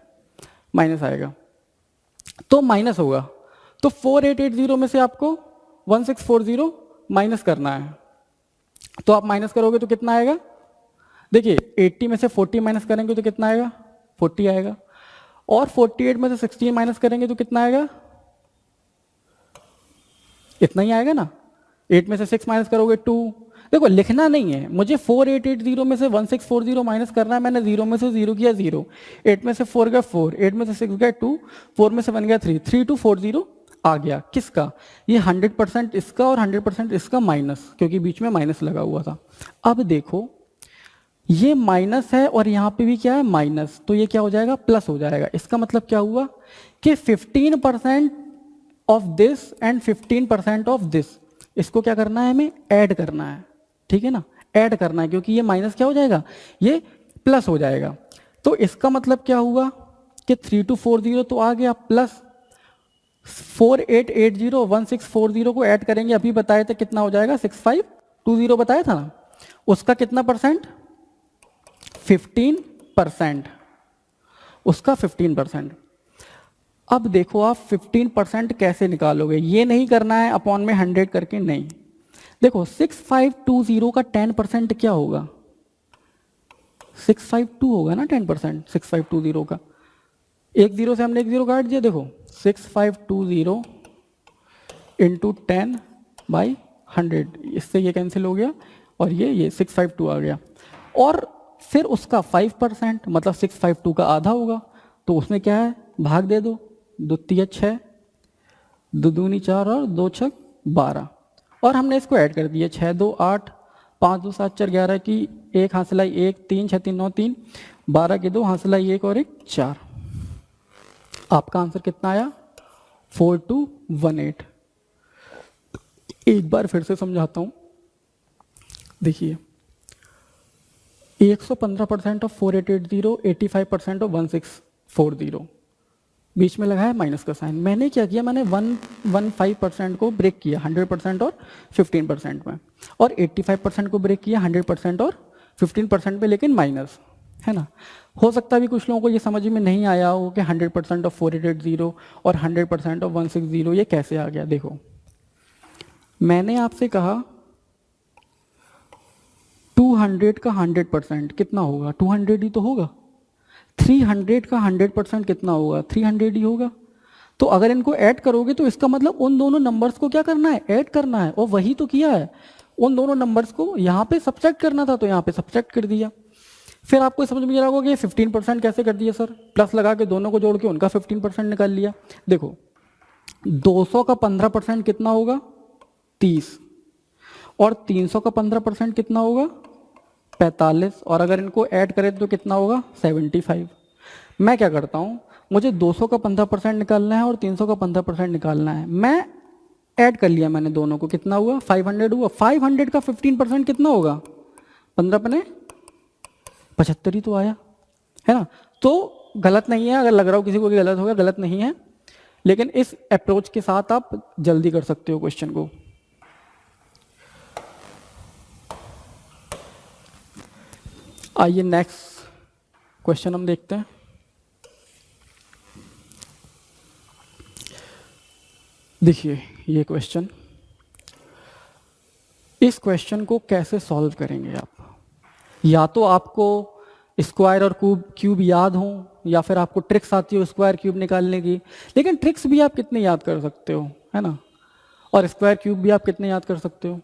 माइनस आएगा, तो माइनस होगा। तो 4880 में से आपको 1640 माइनस करना है, तो आप माइनस करोगे तो कितना आएगा? देखिए 80 में से 40 माइनस करेंगे तो कितना आएगा? 40 आएगा। और 48 में से 16 माइनस करेंगे तो कितना आएगा? इतना ही आएगा ना। 8 में से 6 माइनस करोगे 2। देखो लिखना नहीं है मुझे, 4880 में से 1640 माइनस करना है। मैंने 0 में से 0 किया 0, 8 में से 4 गया 4, 8 में से 6 गया 2, 4 में से 1 गया 3, 3240 आ गया। किसका? ये 100% इसका और 100% इसका माइनस, क्योंकि बीच में माइनस लगा हुआ था। अब देखो ये माइनस है और यहाँ पे भी क्या है? माइनस, तो ये क्या हो जाएगा? प्लस हो जाएगा। इसका मतलब क्या हुआ कि 15% of this and 15% of this, इसको क्या करना है? हमें ऐड करना है, ठीक है ना। ऐड करना है, क्योंकि ये माइनस क्या हो जाएगा? ये प्लस हो जाएगा। तो इसका मतलब क्या हुआ कि 3240 तो आ गया, प्लस 4880 1640 को ऐड करेंगे, अभी बताए थे कितना हो जाएगा? 6520 बताया था ना। उसका कितना परसेंट? 15%, उसका 15%। अब देखो आप 15% कैसे निकालोगे, ये नहीं करना है अपॉन में 100 करके, नहीं। देखो 6520 का 10% क्या होगा? 652 होगा ना 10%। 6520 का एक जीरो से हमने एक जीरो काट दिया। देखो 6520 इंटू 10/100, इससे ये कैंसिल हो गया और ये 652 आ गया। और फिर उसका 5%, मतलब 652 का आधा होगा, तो उसमें क्या है? भाग दे दो, 2 तिया 6, 2 दूनी 4 और 2 छक 12, और हमने इसको ऐड कर दिया। 6 2 8, 5 2 7 4 11 की 1 हासिलाई 1, 3 6 3 9 3, 12 की 2 हासिलाई 1 और 1 4। आपका आंसर कितना आया? 4218। एक बार फिर से समझाता हूं, देखिए 115% ऑफ 4880, 85% ऑफ 1640, बीच में लगा है माइनस का साइन। मैंने क्या किया? मैंने 115% को ब्रेक किया 100% और 15% में, और 85% को ब्रेक किया 100% और 15% में, लेकिन माइनस, है ना। हो सकता है भी कुछ लोगों को ये समझ में नहीं आया हो कि 100% ऑफ 4880 और 100% ऑफ 160 ये कैसे आ गया। देखो मैंने आपसे कहा 200 का 100% कितना होगा? 200 ही तो होगा। 300 का 100% कितना होगा? 300 ही होगा। तो अगर इनको ऐड करोगे तो इसका मतलब उन दोनों नंबर्स को क्या करना है? ऐड करना है, और वही तो किया है। उन दोनों नंबर्स को यहाँ पे सब्ट्रैक्ट करना था, तो यहाँ पे सब्ट्रैक्ट कर दिया। फिर आपको समझ में आ रहा होगा कि 15% कैसे कर दिया सर? प्लस लगा के दोनों को जोड़ के उनका 15% निकाल लिया। देखो 200 का 15% कितना होगा? 30, और 300 का 15% कितना होगा 45, और अगर इनको ऐड करें तो कितना होगा 75। मैं क्या करता हूँ, मुझे 200 का 15% निकालना है और 300 का 15% निकालना है। मैं ऐड कर लिया मैंने दोनों को, कितना हुआ 500 हुआ। 500 का 15% कितना होगा 15 पने 75 ही तो आया, है ना। तो गलत नहीं है, अगर लग रहा हो किसी को कि गलत होगा, गलत नहीं है, लेकिन इस अप्रोच के साथ आप जल्दी कर सकते हो क्वेश्चन को। आइए नेक्स्ट क्वेश्चन हम देखते हैं। देखिए ये क्वेश्चन, इस क्वेश्चन को कैसे सॉल्व करेंगे आप, या तो आपको स्क्वायर और क्यूब याद हो, या फिर आपको ट्रिक्स आती हो स्क्वायर क्यूब निकालने की। लेकिन ट्रिक्स भी आप कितने याद कर सकते हो, है ना, और स्क्वायर क्यूब भी आप कितने याद कर सकते हो।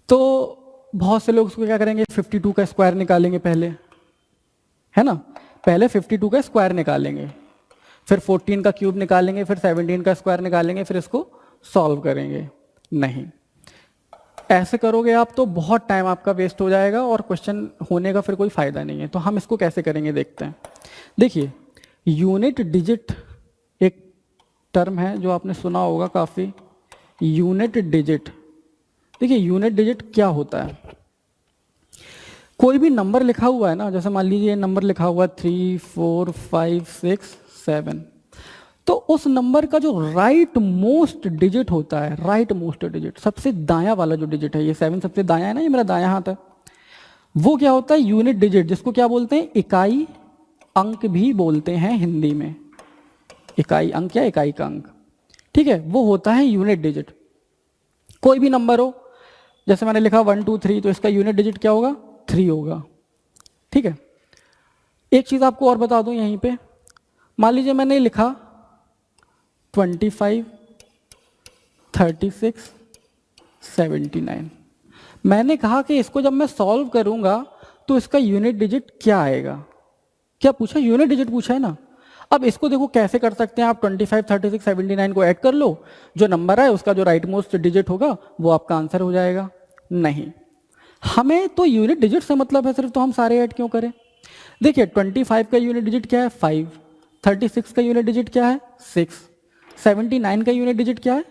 तो बहुत से लोग उसको क्या करेंगे 52 का स्क्वायर निकालेंगे पहले, है ना, पहले 52 का स्क्वायर निकालेंगे, फिर 14 का क्यूब निकालेंगे, फिर 17 का स्क्वायर निकालेंगे, फिर इसको सॉल्व करेंगे। नहीं, ऐसे करोगे आप तो बहुत टाइम आपका वेस्ट हो जाएगा और क्वेश्चन होने का फिर कोई फायदा नहीं है। तो हम इसको कैसे करेंगे देखते हैं। देखिए यूनिट डिजिट एक टर्म है जो आपने सुना होगा काफ़ी, यूनिट डिजिट। देखिए यूनिट डिजिट क्या होता है, कोई भी नंबर लिखा हुआ है ना, जैसे मान लीजिए नंबर लिखा हुआ है 3 4 5 6 7, तो उस नंबर का जो राइट मोस्ट डिजिट होता है, राइट मोस्ट डिजिट सबसे दायां वाला जो डिजिट है, ये 7 सबसे दायां है ना, ये मेरा दायां हाथ है, वो क्या होता है यूनिट डिजिट, जिसको क्या बोलते हैं इकाई अंक भी बोलते हैं हिंदी में। इकाई अंक या इकाई का अंक, ठीक है, वो होता है यूनिट डिजिट। कोई भी नंबर हो, जैसे मैंने लिखा 1 2 3, तो इसका यूनिट डिजिट क्या होगा 3 होगा, ठीक है। एक चीज आपको और बता दूं यहीं पे, मान लीजिए मैंने लिखा 25 36 79, मैंने कहा कि इसको जब मैं सॉल्व करूंगा तो इसका यूनिट डिजिट क्या आएगा। क्या पूछा, यूनिट डिजिट पूछा है ना। अब इसको देखो कैसे कर सकते हैं आप, 25 36 79 को ऐड कर लो, जो नंबर है उसका जो राइट मोस्ट डिजिट होगा वो आपका आंसर हो जाएगा। नहीं, हमें तो यूनिट डिजिट से मतलब है सिर्फ, तो हम सारे ऐड क्यों करें। देखिए 25 का यूनिट डिजिट क्या है 5, 36 का यूनिट डिजिट क्या है 6, 79 का यूनिट डिजिट क्या है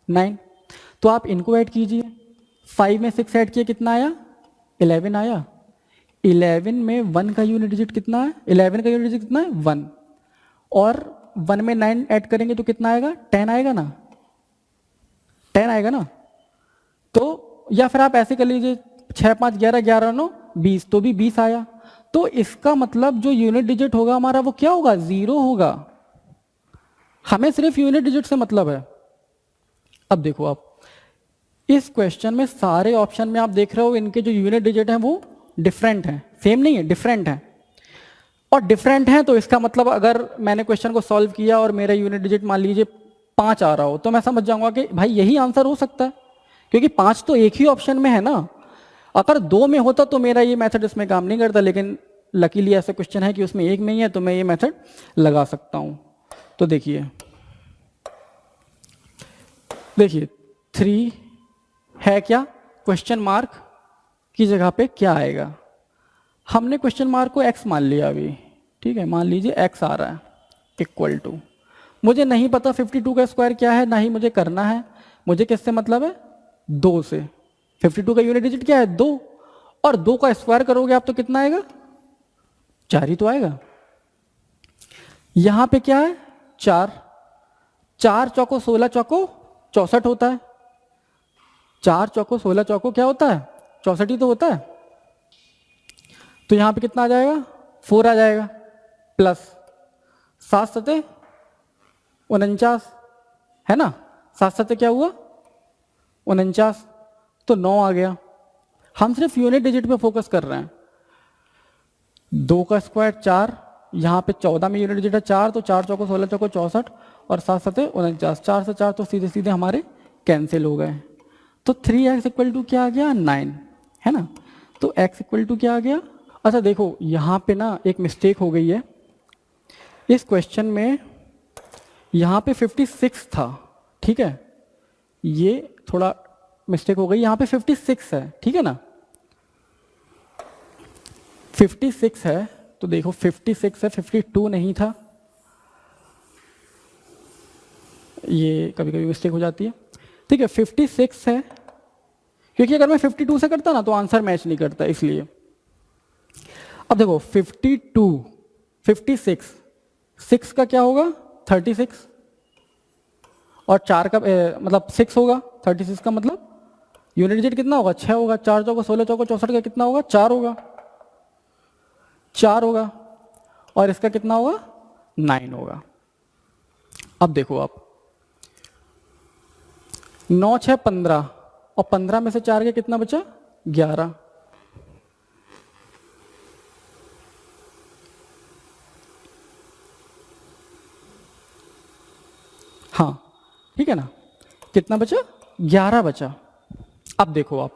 9। तो आप इनको ऐड कीजिए, 5 में 6 ऐड किए कितना आया 11 आया, 11 में 1 का यूनिट डिजिट कितना है, 11 का यूनिट डिजिट कितना है 1, और 1 में 9 ऐड करेंगे तो कितना आएगा 10 आएगा ना, 10 आएगा ना। तो या फिर आप ऐसे कर लीजिए 6 5 11 11 9 20, तो भी 20 आया। तो इसका मतलब जो यूनिट डिजिट होगा हमारा वो क्या होगा 0 होगा। हमें सिर्फ यूनिट डिजिट से मतलब है। अब देखो आप इस क्वेश्चन में सारे ऑप्शन में आप देख रहे हो इनके जो यूनिट डिजिट हैं वो डिफरेंट हैं, सेम नहीं है, डिफरेंट हैं। और डिफरेंट हैं तो इसका मतलब अगर मैंने क्वेश्चन को सॉल्व किया और मेरा यूनिट डिजिट मान लीजिए 5 आ रहा हो, तो मैं समझ जाऊंगा कि भाई यही आंसर हो सकता है, क्योंकि 5 तो एक ही ऑप्शन में है ना। अगर 2 में होता तो मेरा ये मेथड इसमें काम नहीं करता, लेकिन लकीली ऐसा क्वेश्चन है कि उसमें 1 में ही है, तो मैं ये मेथड लगा सकता हूं। तो देखिए 3 है क्या, क्वेश्चन मार्क की जगह पे क्या आएगा। हमने क्वेश्चन मार्क को x मान लिया अभी, ठीक है, मान लीजिए x आ रहा है इक्वल टू, मुझे नहीं पता 52 का स्क्वायर क्या है, ना ही मुझे करना है, मुझे किससे मतलब है 2 से। 52 का यूनिट डिजिट क्या है 2, और 2 का स्क्वायर करोगे आप तो कितना आएगा 4 ही तो आएगा। यहां पे क्या है 4, 4 चौको 16 चौको 64 होता है, 4 चौको 16 चौको क्या होता है 64 ही तो होता है। तो यहां पे कितना आ जाएगा 4 आ जाएगा, प्लस 7 सते 49 है ना, 7 सते क्या हुआ 49, तो 9 आ गया। हम सिर्फ यूनिट डिजिट पे फोकस कर रहे हैं। 2 का स्क्वायर 4, यहाँ पे 14 में यूनिट डिजिट है 4, तो 4 चौको 16 चौको 64 और 7 सते 49, 4 से 4 तो सीधे सीधे हमारे कैंसिल हो गए। तो 3x इक्वल टू क्या आ गया 9, है ना। तो x इक्वल टू क्या आ गया। अच्छा देखो यहाँ पे ना एक मिस्टेक हो गई है इस क्वेश्चन में, यहाँ पे 56 था, ठीक है, ये थोड़ा मिस्टेक हो गई, यहाँ पे 56 है, ठीक है ना, 56 है, तो देखो 56 है, 52 नहीं था, ये कभी कभी मिस्टेक हो जाती है, ठीक है, 56 है, क्योंकि अगर मैं 52 से करता ना तो आंसर मैच नहीं करता, इसलिए। अब देखो 52, 56, 6 का क्या होगा 36, और 4 का मतलब 6 होगा, 36 का मतलब यूनिट डिजिट कितना होगा 6 होगा, 4 चौको 16 चौको 64 का कितना होगा 4 होगा, 4 होगा, और इसका कितना होगा 9 होगा। अब देखो आप 9 6 15, और 15 में से 4 के कितना बचा 11, हाँ ठीक है ना, कितना बचा 11 बचा। अब देखो आप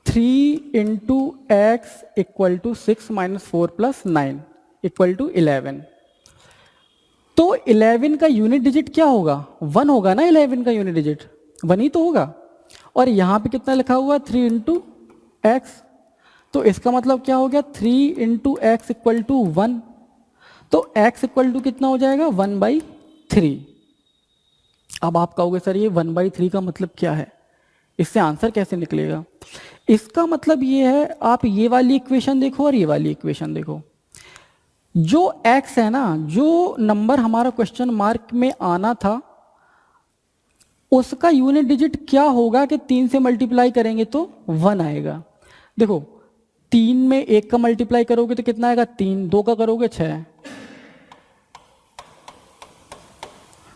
3 into x equal to 6 minus 4 plus 9 equal to 11, तो 11 का यूनिट डिजिट क्या होगा 1 होगा ना, 11 का यूनिट डिजिट 1 ही तो होगा, और यहाँ पे कितना लिखा हुआ 3 इंटू एक्स, तो इसका मतलब क्या हो गया 3 इंटू एक्स इक्वल टू 1, तो x इक्वल टू कितना हो जाएगा 1/3। अब आप कहोगे सर ये 1/3 का मतलब क्या है, इससे आंसर कैसे निकलेगा? इसका मतलब ये है, आप ये वाली इक्वेशन देखो और ये वाली इक्वेशन देखो, जो x है ना, जो नंबर हमारा क्वेश्चन मार्क में आना था उसका यूनिट डिजिट क्या होगा कि 3 से मल्टीप्लाई करेंगे तो 1 आएगा। देखो 3 में 1 का मल्टीप्लाई करोगे तो कितना आएगा 3, 2 का करोगे 6,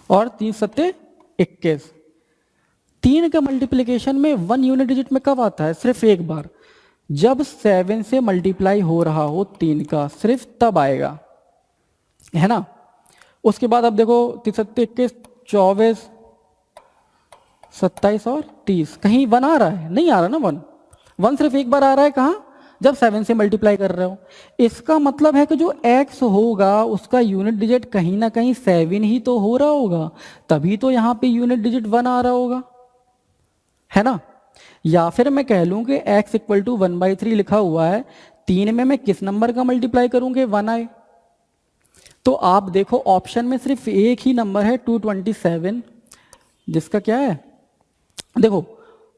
और 3 सत्ते 21। 3 का मल्टीप्लिकेशन में 1 यूनिट डिजिट में कब आता है? सिर्फ एक बार, जब 7 से मल्टीप्लाई हो रहा हो 3 का, सिर्फ तब आएगा, है ना। उसके बाद अब देखो 3 सत्ते 21, 24, 27 और 30, कहीं 1 आ रहा है? नहीं आ रहा ना 1, 1 सिर्फ एक बार आ रहा है, कहाँ? जब 7 से मल्टीप्लाई कर रहे हो। इसका मतलब है कि जो x होगा उसका यूनिट डिजिट कहीं ना कहीं 7 ही तो हो रहा होगा, तभी तो यहाँ पे यूनिट डिजिट 1 आ रहा होगा, है ना। या फिर मैं कह लूँ कि x इक्वल टू 1/3 लिखा हुआ है, 3 में मैं किस नंबर का मल्टीप्लाई करूँगे 1 आए, तो आप देखो ऑप्शन में सिर्फ एक ही नंबर है 227, जिसका क्या है, देखो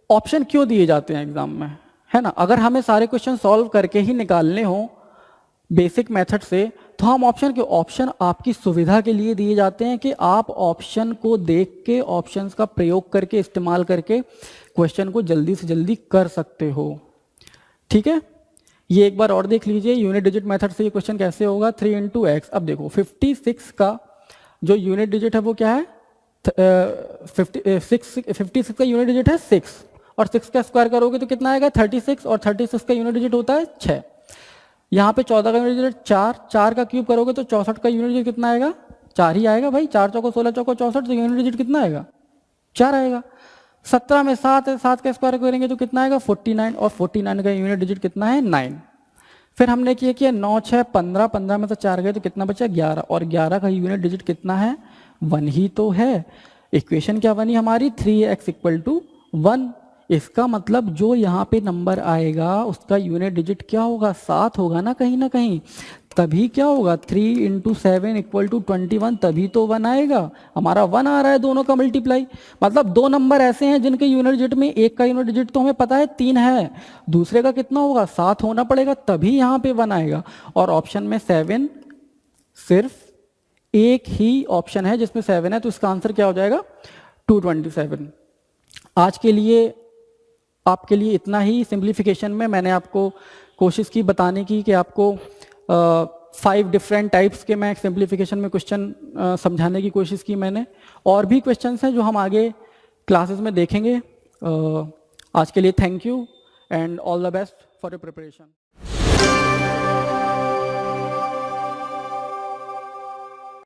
ऑप्शन क्यों दिए जाते हैं एग्जाम में, है ना। अगर हमें सारे क्वेश्चन सॉल्व करके ही निकालने हो बेसिक मेथड से, तो हम ऑप्शन के, ऑप्शन आपकी सुविधा के लिए दिए जाते हैं कि आप ऑप्शन को देख के, ऑप्शंस का प्रयोग करके, इस्तेमाल करके क्वेश्चन को जल्दी से जल्दी कर सकते हो, ठीक है। ये एक बार और देख लीजिए, यूनिट डिजिट मेथड से ये क्वेश्चन कैसे होगा, 3 इंटू एक्स। अब देखो 56 का जो यूनिट डिजिट है वो क्या है, 56 का यूनिट डिजिट है 6, और 6 का स्क्वायर करोगे तो कितना आएगा 36, और 36 का यूनिट डिजिट होता है 6। यहाँ पे 14 का यूनिट डिजिट 4, 4 का क्यूब करोगे तो 64 का यूनिट डिजिट कितना आएगा 4 ही आएगा भाई, 4 चौको 16 चौको 64, तो यूनिट डिजिट कितना आएगा 4 आएगा। 17 में 7 है, 7 का स्क्वायर करेंगे तो कितना आएगा 49, और 49 का यूनिट डिजिट कितना है 9। फिर हमने किया 9 6 15, 15 में से 4 गए तो कितना बचा 11, और 11 का यूनिट डिजिट कितना है 1 ही तो है। इक्वेशन क्या बनी हमारी 3x इक्वल टू 1। इसका मतलब जो यहाँ पे नंबर आएगा उसका यूनिट डिजिट क्या होगा 7 होगा ना कहीं, तभी क्या होगा 3 इंटू 7 इक्वल टू 21, तभी तो 1 आएगा। हमारा 1 आ रहा है दोनों का मल्टीप्लाई, मतलब दो नंबर ऐसे हैं जिनके यूनिट डिजिट में एक का यूनिट डिजिट तो हमें पता है 3 है, दूसरे का कितना होगा 7 होना पड़ेगा, तभी यहाँ पे 1 आएगा। और ऑप्शन में 7 सिर्फ एक ही ऑप्शन है जिसमें 7 है, तो इसका आंसर क्या हो जाएगा 227। आज के लिए आपके लिए इतना ही। सिंप्लीफिकेशन में मैंने आपको कोशिश की बताने की कि आपको 5 डिफरेंट टाइप्स के मैं सिंप्लीफिकेशन में क्वेश्चन समझाने की कोशिश की मैंने। और भी क्वेश्चंस हैं जो हम आगे क्लासेस में देखेंगे। आज के लिए thank you and all the best for your preparation.